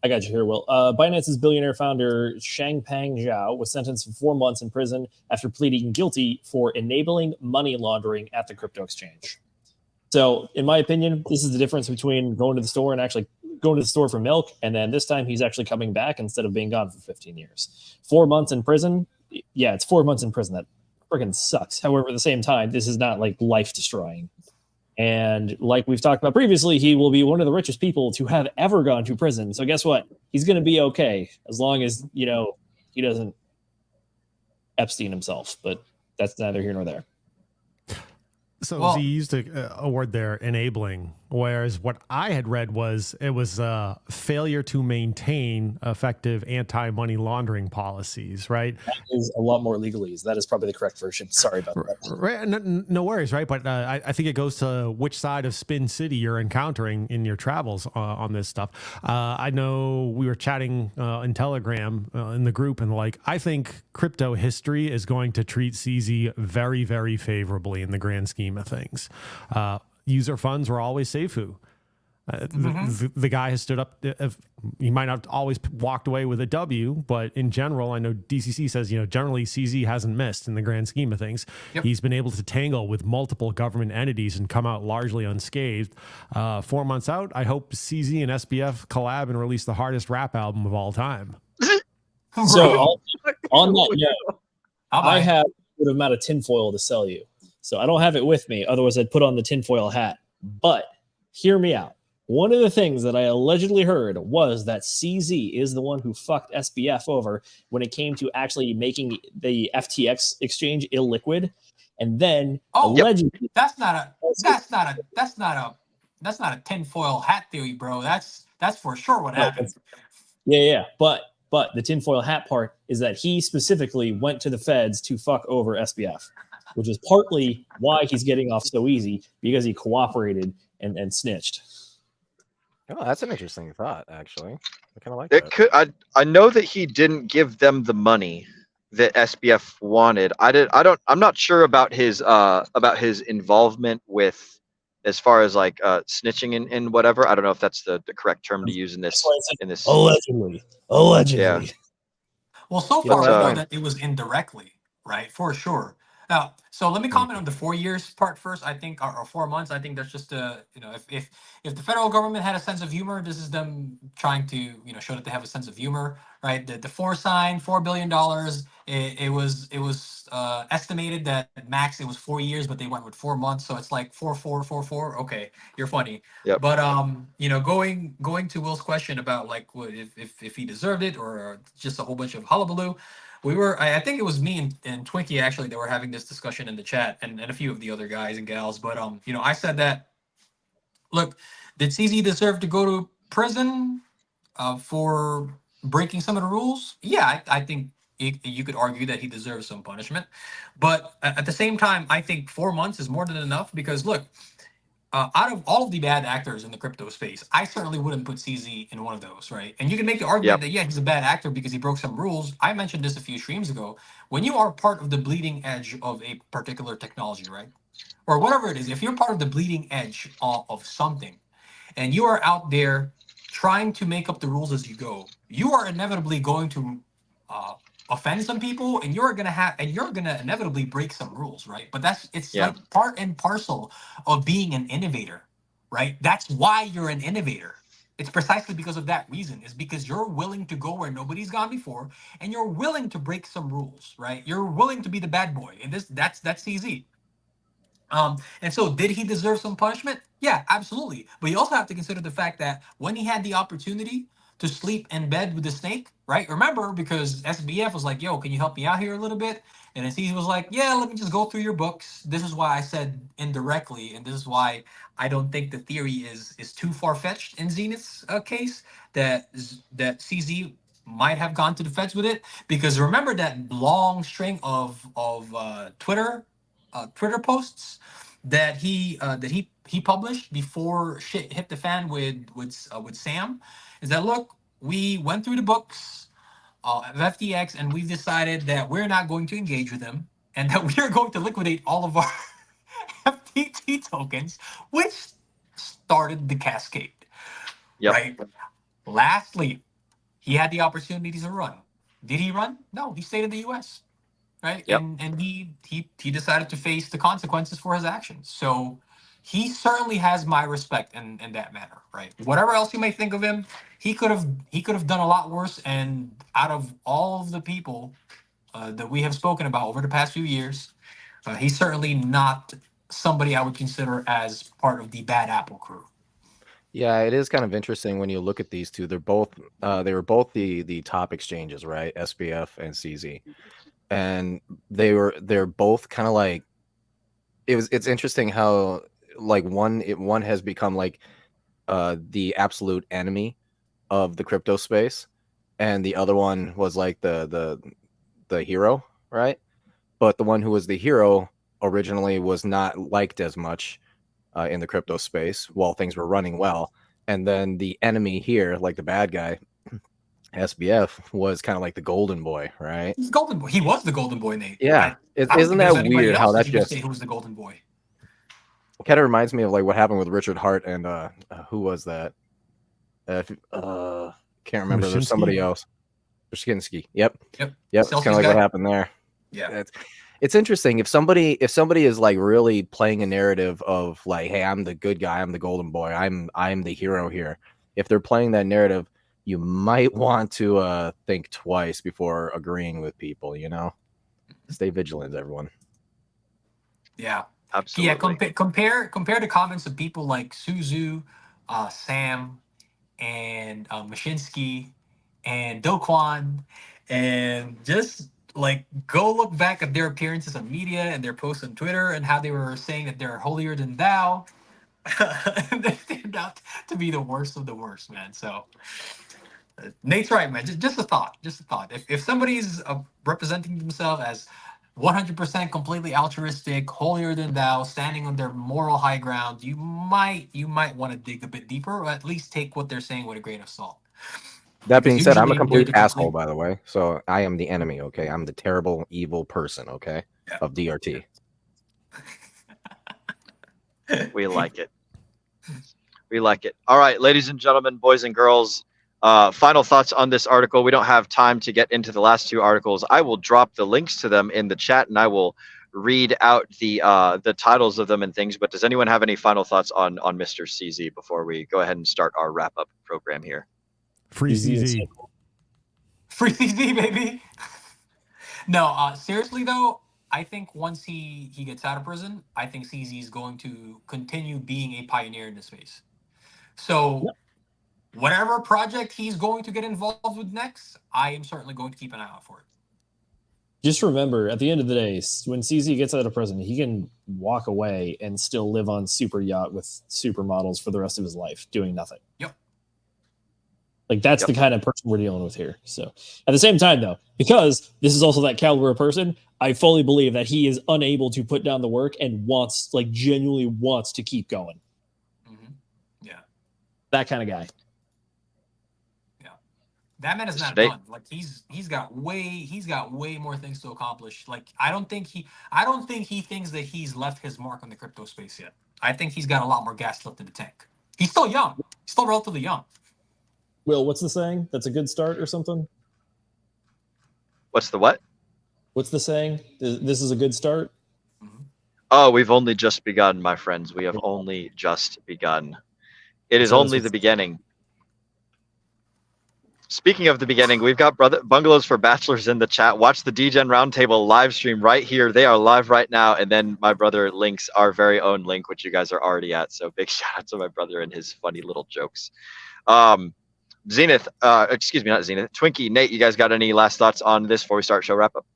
I got you here, Will. Binance's billionaire founder Changpeng Zhao was sentenced for 4 months in prison after pleading guilty for enabling money laundering at the crypto exchange. So, in my opinion, this is the difference between going to the store and actually going to the store for milk, and then this time he's actually coming back instead of being gone for 15 years. 4 months in prison, yeah, it's 4 months in prison. That freaking sucks. However, at the same time, this is not like life-destroying. And like we've talked about previously, he will be one of the richest people to have ever gone to prison. So guess what? He's going to be okay as long as, he doesn't Epstein himself. But that's neither here nor there. So he used a word there, enabling, whereas what I had read was it was failure to maintain effective anti-money laundering policies, right? That is a lot more legalese. That is probably the correct version. Sorry about that. Right, no worries, right? But I think it goes to which side of Spin City you're encountering in your travels on this stuff. I know we were chatting in Telegram in the group, and I think crypto history is going to treat CZ very, very favorably in the grand scheme of things. User funds were always Seifu. The guy has stood up. He might not always walked away with a W, but in general, I know DCC says, generally CZ hasn't missed in the grand scheme of things. Yep. He's been able to tangle with multiple government entities and come out largely unscathed. 4 months out, I hope CZ and SBF collab and release the hardest rap album of all time. So on that note, I have a good amount of tinfoil to sell you. So I don't have it with me. Otherwise, I'd put on the tinfoil hat. But hear me out. One of the things that I allegedly heard was that CZ is the one who fucked SBF over when it came to actually making the FTX exchange illiquid. And then allegedly, that's not a tinfoil hat theory, bro. That's for sure what happened. Yeah. But the tinfoil hat part is that he specifically went to the feds to fuck over SBF. which is partly why he's getting off so easy, because he cooperated and snitched. Oh, that's an interesting thought, actually. I kind of like It that. could. I know that he didn't give them the money that SBF wanted. I'm not sure about his involvement with, as far as like snitching and whatever. I don't know if that's the correct term to use in this. Allegedly. Yeah. Well, so You know, far that's we know fine. that it was indirectly, right? For sure. Now, so let me comment on the 4 years part first. I think, or 4 months. I think that's just if the federal government had a sense of humor, this is them trying to show that they have a sense of humor, right? The $4 billion. It was estimated that max it was 4 years, but they went with 4 months, so it's like 4 4 4 4. Okay, you're funny. Yep. But going to Will's question about like what if he deserved it or just a whole bunch of hullabaloo. I think it was me and Twinkie actually that were having this discussion in the chat and a few of the other guys and gals. But I said that, look, did CZ deserve to go to prison for breaking some of the rules? Yeah, I think you could argue that he deserves some punishment. But at the same time, I think 4 months is more than enough because look, out of all of the bad actors in the crypto space, I certainly wouldn't put CZ in one of those, right? And you can make the argument that, yeah, he's a bad actor because he broke some rules. I mentioned this a few streams ago. When you are part of the bleeding edge of a particular technology, right? Or whatever it is, if you're part of the bleeding edge of something and you are out there trying to make up the rules as you go, you are inevitably going to offend some people and you're gonna inevitably break some rules, right? But it's like part and parcel of being an innovator, right? That's why you're an innovator. It's precisely because of that reason, is because you're willing to go where nobody's gone before and you're willing to break some rules, right? You're willing to be the bad boy, and that's easy. And so did he deserve some punishment? Yeah, absolutely. But you also have to consider the fact that when he had the opportunity to sleep in bed with the snake, right? Remember, because SBF was like, yo, can you help me out here a little bit? And then he was like, yeah, let me just go through your books. This is why I said indirectly, and this is why I don't think the theory is too far-fetched in Zenith's case, that CZ might have gone to the feds with it. Because remember that long string of Twitter posts that he published before shit hit the fan with Sam, is that look, we went through the books of FTX and we've decided that we're not going to engage with him and that we are going to liquidate all of our FTT tokens, which started the cascade. Yep. Right. Lastly, he had the opportunity to run. Did he run? No, he stayed in the U.S. Right. Yep. And he decided to face the consequences for his actions. So he certainly has my respect in that matter. Right. Whatever else you may think of him, he could have done a lot worse. And out of all of the people that we have spoken about over the past few years, he's certainly not somebody I would consider as part of the bad apple crew. Yeah, it is kind of interesting when you look at these two. They were both the top exchanges, right? SBF and CZ. And they're both kind of like, it's interesting how like one has become like the absolute enemy of the crypto space, and the other one was like the hero, right? But the one who was the hero originally was not liked as much in the crypto space while things were running well, and then the enemy here, like the bad guy, SBF, was kind of like the golden boy, right? He's golden boy. He was the golden boy, Nate. Yeah, isn't that weird how that just who was the golden boy? kind of reminds me of like what happened with Richard Hart and who was that? Can't remember. There's somebody else. Brzezinski. Yep. It's kind of like what happened there. Yeah. It's interesting if somebody is like really playing a narrative of like, hey, I'm the good guy, I'm the golden boy, I'm the hero here. If they're playing that narrative, you might want to think twice before agreeing with people. Stay vigilant, everyone. Yeah, absolutely. Yeah, compare the comments of people like Suzu, Sam, and Mashinsky, and Do Kwon, and just like go look back at their appearances on media and their posts on Twitter and how they were saying that they're holier than thou. They turned out to be the worst of the worst, man. So Nate's right, man. Just a thought. If somebody's representing themselves as 100% completely altruistic, holier than thou, standing on their moral high ground, you might want to dig a bit deeper, or at least take what they're saying with a grain of salt. That Because being said, I'm a usually they're complete the asshole, complete- by the way. So I am the enemy, okay? I'm the terrible, evil person, okay, of DRT. We like it. We like it. All right, ladies and gentlemen, boys and girls, final thoughts on this article. We don't have time to get into the last two articles. I will drop the links to them in the chat, and I will read out the titles of them and things. But does anyone have any final thoughts on Mr. CZ before we go ahead and start our wrap-up program here? Free CZ. Free CZ, baby. No, seriously though, I think once he gets out of prison, I think CZ is going to continue being a pioneer in this space. So whatever project he's going to get involved with next, I am certainly going to keep an eye out for it. Just remember, at the end of the day, when CZ gets out of prison, he can walk away and still live on super yacht with supermodels for the rest of his life, doing nothing. Yep. Like, that's the kind of person we're dealing with here. So at the same time, though, because this is also that caliber of person, I fully believe that he is unable to put down the work and wants, like, genuinely wants to keep going. Mm-hmm. Yeah. That kind of guy. That man is not done. Like he's got way more things to accomplish. Like I don't think he thinks that he's left his mark on the crypto space yet. I think he's got a lot more gas left in the tank. He's still young. He's still relatively young. Will, what's the saying? That's a good start or something? What's the what? What's the saying? This is a good start? Oh, we've only just begun, my friends. We have only just begun. It is only the beginning. Speaking of the beginning, we've got Bungalows for Bachelors in the chat. Watch the DGen Roundtable live stream right here. They are live right now. And then my brother links our very own link, which you guys are already at. So big shout out to my brother and his funny little jokes. Zenith, excuse me, not Zenith. Twinkie, Nate, you guys got any last thoughts on this before we start show wrap up?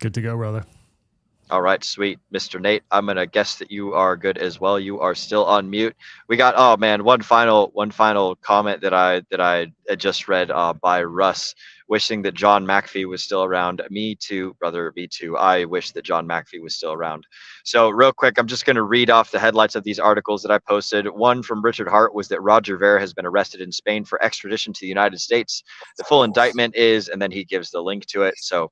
Good to go, brother. All right, sweet. Mr. Nate, I'm going to guess that you are good as well. You are still on mute. We got, oh man, one final comment that I just read by Russ, wishing that John McAfee was still around. Me too, brother, me too. I wish that John McAfee was still around. So real quick, I'm just going to read off the headlights of these articles that I posted. One from Richard Hart was that Roger Ver has been arrested in Spain for extradition to the United States. The full indictment is, and then he gives the link to it. So,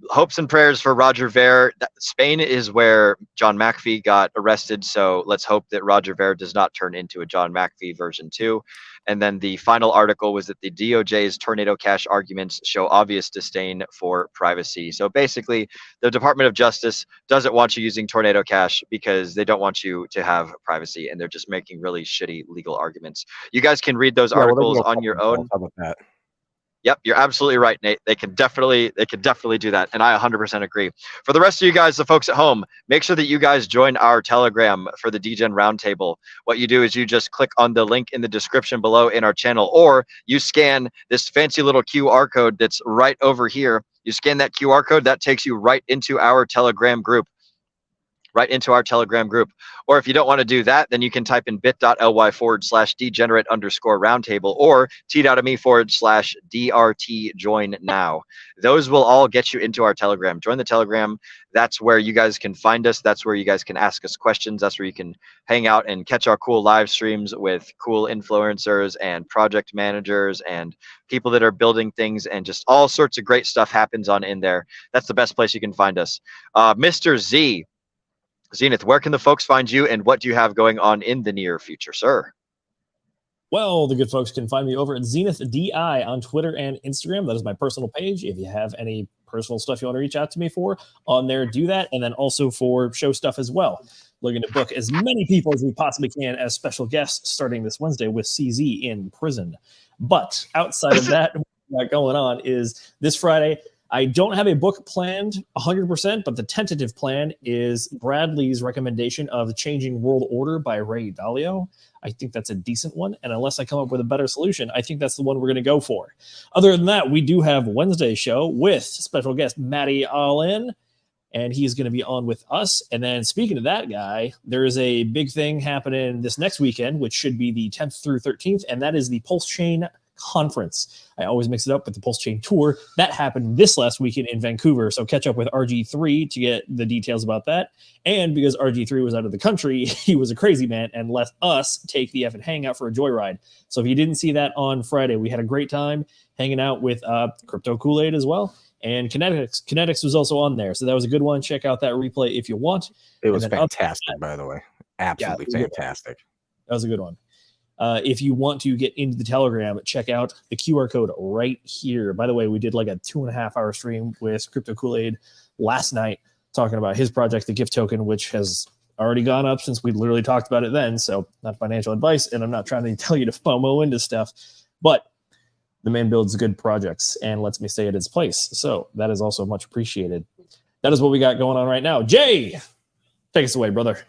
hopes and prayers for Roger Ver. Spain is where John McAfee got arrested, so let's hope that Roger Ver does not turn into a John McAfee version 2. And then the final article was that the DOJ's Tornado Cash arguments show obvious disdain for privacy. So basically, the Department of Justice doesn't want you using Tornado Cash because they don't want you to have privacy, and they're just making really shitty legal arguments. You guys can read those articles on your own. How about that? Yep, you're absolutely right, Nate. They can definitely do that, and I 100% agree. For the rest of you guys, the folks at home, make sure that you guys join our Telegram for the DGen Roundtable. What you do is you just click on the link in the description below in our channel, or you scan this fancy little QR code that's right over here. You scan that QR code, that takes you right into our Telegram group. Or if you don't want to do that, then you can type in bit.ly/degenerate_roundtable or t.me/DRT join now. Those will all get you into our Telegram. Join the Telegram. That's where you guys can find us. That's where you guys can ask us questions. That's where you can hang out and catch our cool live streams with cool influencers and project managers and people that are building things, and just all sorts of great stuff happens on in there. That's the best place you can find us. Mr. Z. Zenith, where can the folks find you, and what do you have going on in the near future, sir? Well, the good folks can find me over at Zenith DI on Twitter and Instagram. That is my personal page. If you have any personal stuff you want to reach out to me for on there, do that. And then also for show stuff as well. Looking to book as many people as we possibly can as special guests starting this Wednesday with CZ in prison. But outside of that, what we got going on is this Friday, I don't have a book planned 100%, but the tentative plan is Bradley's recommendation of The Changing World Order by Ray Dalio. I think that's a decent one, and unless I come up with a better solution, I think that's the one we're going to go for. Other than that, we do have Wednesday show with special guest Matty Allin, and he's going to be on with us. And then speaking of that guy, there is a big thing happening this next weekend, which should be the 10th through 13th, and that is the Pulse Chain Conference. I always mix it up with the Pulse Chain Tour. That happened this last weekend in Vancouver. So catch up with RG3 to get the details about that. And because RG3 was out of the country, he was a crazy man and let us take the effing hangout for a joyride. So if you didn't see that on Friday, we had a great time hanging out with Crypto Kool-Aid as well. And Kinetics. Kinetics was also on there. So that was a good one. Check out that replay if you want. It was fantastic, by the way. Absolutely fantastic. That was a good one. If you want to get into the Telegram, check out the QR code right here. By the way, we did like a 2.5 hour stream with Crypto Kool-Aid last night talking about his project, the Gift Token, which has already gone up since we literally talked about it then. So not financial advice, and I'm not trying to tell you to FOMO into stuff, but the man builds good projects and lets me stay at his place. So that is also much appreciated. That is what we got going on right now. Jay, take us away, brother.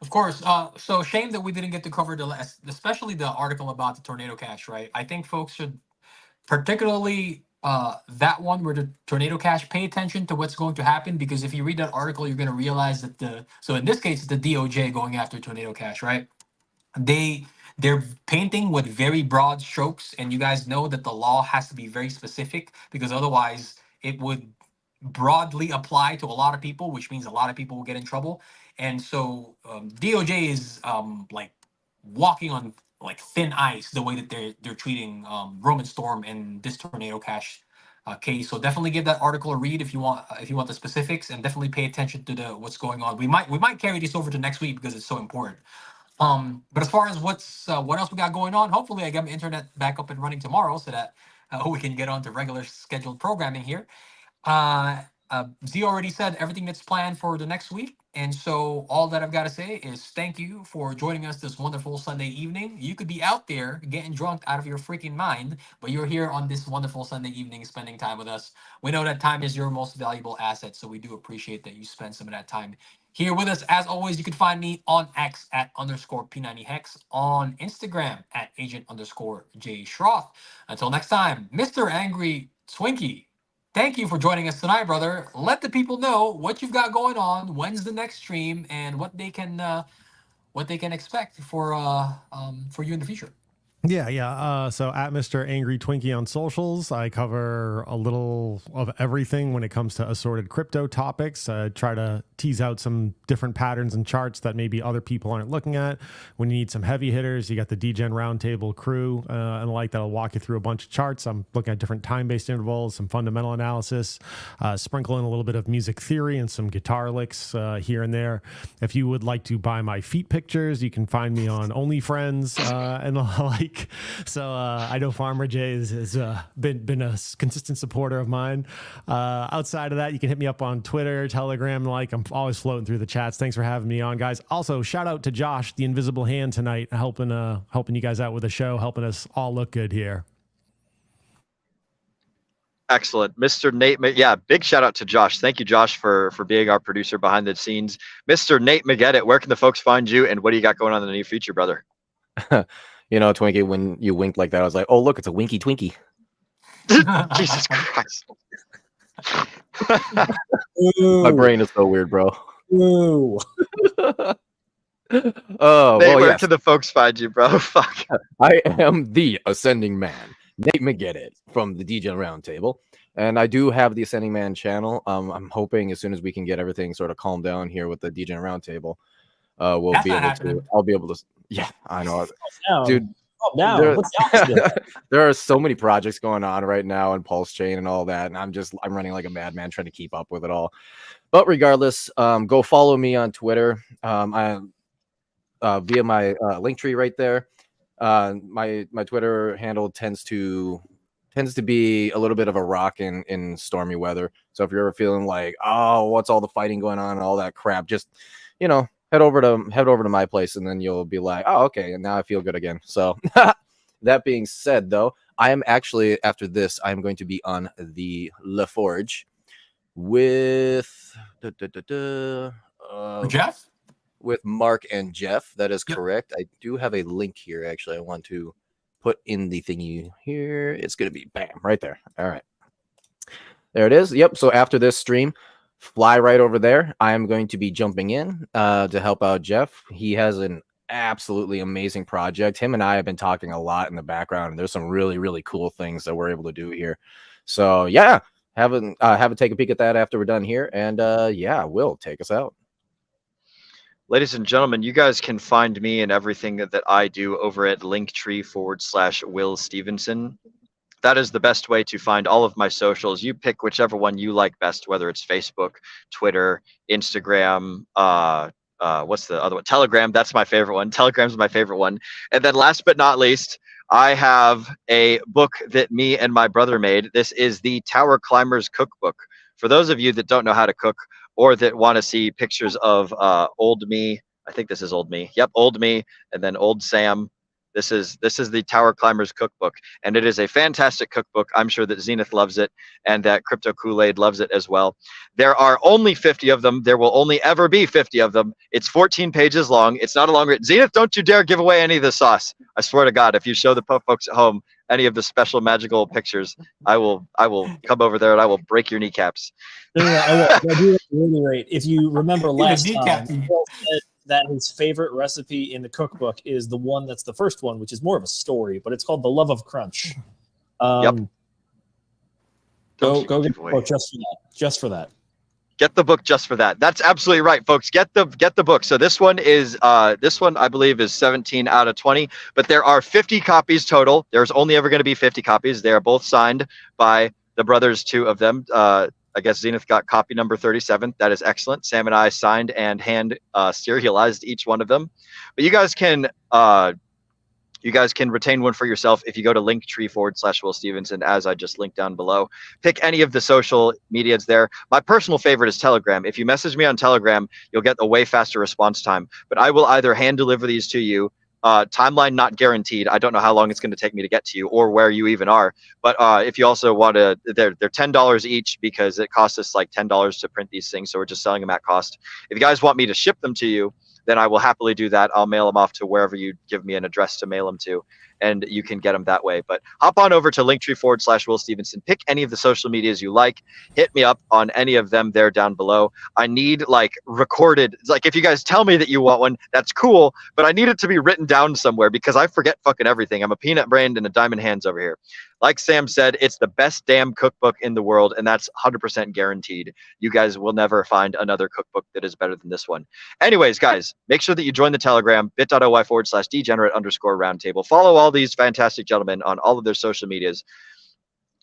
Of course. So shame that we didn't get to cover especially the article about the Tornado Cash, right? I think folks should, particularly that one where the Tornado Cash, pay attention to what's going to happen, because if you read that article, you're going to realize that so in this case, it's the DOJ going after Tornado Cash, right? They're painting with very broad strokes, and you guys know that the law has to be very specific, because otherwise it would broadly apply to a lot of people, which means a lot of people will get in trouble. And so DOJ is like walking on like thin ice the way that they're treating Roman Storm and this Tornado Cash case. So definitely give that article a read if you want the specifics, and definitely pay attention to what's going on. We might carry this over to next week because it's so important. But as far as what else we got going on, hopefully I get my internet back up and running tomorrow so that we can get on to regular scheduled programming here. Z already said everything that's planned for the next week. And so all that I've got to say is thank you for joining us this wonderful Sunday evening. You could be out there getting drunk out of your freaking mind, but you're here on this wonderful Sunday evening spending time with us. We know that time is your most valuable asset, so we do appreciate that you spend some of that time here with us. As always, you can find me on X at _P90Hex, on Instagram at @agent_J Schroth. Until next time, Mr. Angry Twinkie, thank you for joining us tonight, brother. Let the people know what you've got going on, when's the next stream, and what they can expect for you in the future. Yeah. So at Mr. Angry Twinkie on socials, I cover a little of everything when it comes to assorted crypto topics. I try to tease out some different patterns and charts that maybe other people aren't looking at. When you need some heavy hitters, you got the DGen Roundtable crew and like that'll walk you through a bunch of charts. I'm looking at different time-based intervals, some fundamental analysis, sprinkle in a little bit of music theory and some guitar licks here and there. If you would like to buy my feet pictures, you can find me on OnlyFriends and the like. So I know Farmer Jay has been a consistent supporter of mine. Outside of that, you can hit me up on Twitter, Telegram, like. I'm always floating through the chats. Thanks for having me on, guys. Also, shout out to Josh, the invisible hand tonight, helping you guys out with the show, helping us all look good here. Excellent. Mr. Nate, yeah, big shout out to Josh. Thank you, Josh, for being our producer behind the scenes. Mr. Nate McGettit, where can the folks find you, and what do you got going on in the near future, brother? You know, Twinkie, when you winked like that, I was like, oh, look, it's a winky Twinkie. Jesus Christ. My brain is so weird, bro. Ooh. Oh, Nate, well, where yes. can the folks find you, bro? Fuck. I am the Ascending Man, Nate McGettit from the DGen Roundtable. And I do have the Ascending Man channel. I'm hoping as soon as we can get everything sort of calmed down here with the DGen Roundtable, That's not happening. I'll be able to. Yeah, I know. Down. Dude, Down. there are so many projects going on right now in Pulse Chain and all that, and I'm running like a madman trying to keep up with it all. But regardless, go follow me on Twitter. I via my link tree right there. My Twitter handle tends to be a little bit of a rock in stormy weather. So if you're ever feeling like, oh, what's all the fighting going on and all that crap, just head over to my place, and then you'll be like, oh, okay, and now I feel good again. So that being said, though, I am actually, after this, I'm going to be on the La Forge with Jeff? With Mark and Jeff. That is correct. I do have a link here, actually. I want to put in the thingy here. It's going to be bam, right there. All right. There it is. Yep. So after this stream, fly right over there. I am going to be jumping in to help out Jeff. He has an absolutely amazing project. Him and I have been talking a lot in the background, and there's some really, really cool things that we're able to do here. So yeah, have a take a peek at that after we're done here, and yeah, Will, take us out. Ladies and gentlemen, you guys can find me and everything that I do over at linktree/Will Stevenson. That is the best way to find all of my socials. You pick whichever one you like best, whether it's Facebook, Twitter, Instagram, what's the other one? Telegram. That's my favorite one. Telegram's my favorite one. And then last but not least, I have a book that me and my brother made. This is the Tower Climbers Cookbook. For those of you that don't know how to cook, or that want to see pictures of old me. I think this is old me. Yep, old me, and then old Sam. This is the Tower Climbers Cookbook, and it is a fantastic cookbook. I'm sure that Zenith loves it, and that Crypto Kool-Aid loves it as well. There are only 50 of them. There will only ever be 50 of them. It's 14 pages long. It's not a longer. Zenith, don't you dare give away any of the sauce. I swear to God, if you show the folks at home any of the special magical pictures, I will come over there and I will break your kneecaps. No, I do reiterate. If you remember last time, Will said that his favorite recipe in the cookbook is the one that's the first one, which is more of a story, but it's called The Love of Crunch. Yep. Go get the book just for that. Get the book just for that. That's absolutely right, folks. Get the book. So this one I believe is 17 out of 20, but there are 50 copies total. There's only ever going to be 50 copies. They are both signed by the brothers, 2 of them. I guess Zenith got copy number 37. That is excellent. Sam and I signed and hand serialized each one of them. But you guys can retain one for yourself if you go to linktree/Will Stevenson, as I just linked down below. Pick any of the social medias there. My personal favorite is Telegram. If you message me on Telegram, you'll get a way faster response time. But I will either hand deliver these to you. Timeline not guaranteed. I don't know how long it's going to take me to get to you or where you even are. But if you also want to, they're $10 each because it costs us like $10 to print these things. So we're just selling them at cost. If you guys want me to ship them to you, then I will happily do that. I'll mail them off to wherever you give me an address to mail them to, and you can get them that way. But hop on over to linktree/Will Stevenson. Pick any of the social medias you like. Hit me up on any of them there down below. I need recorded, if you guys tell me that you want one, that's cool, but I need it to be written down somewhere because I forget fucking everything. I'm a peanut brained and a diamond hands over here. Like Sam said, it's the best damn cookbook in the world, and that's 100% guaranteed. You guys will never find another cookbook that is better than this one. Anyways, guys, make sure that you join the Telegram, bit.ly/degenerate_roundtable. Follow all these fantastic gentlemen on all of their social medias.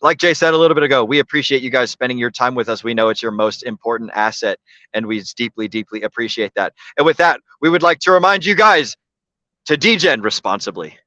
Like Jay said a little bit ago, we appreciate you guys spending your time with us. We know it's your most important asset, and we deeply, deeply appreciate that. And with that, we would like to remind you guys to degen responsibly.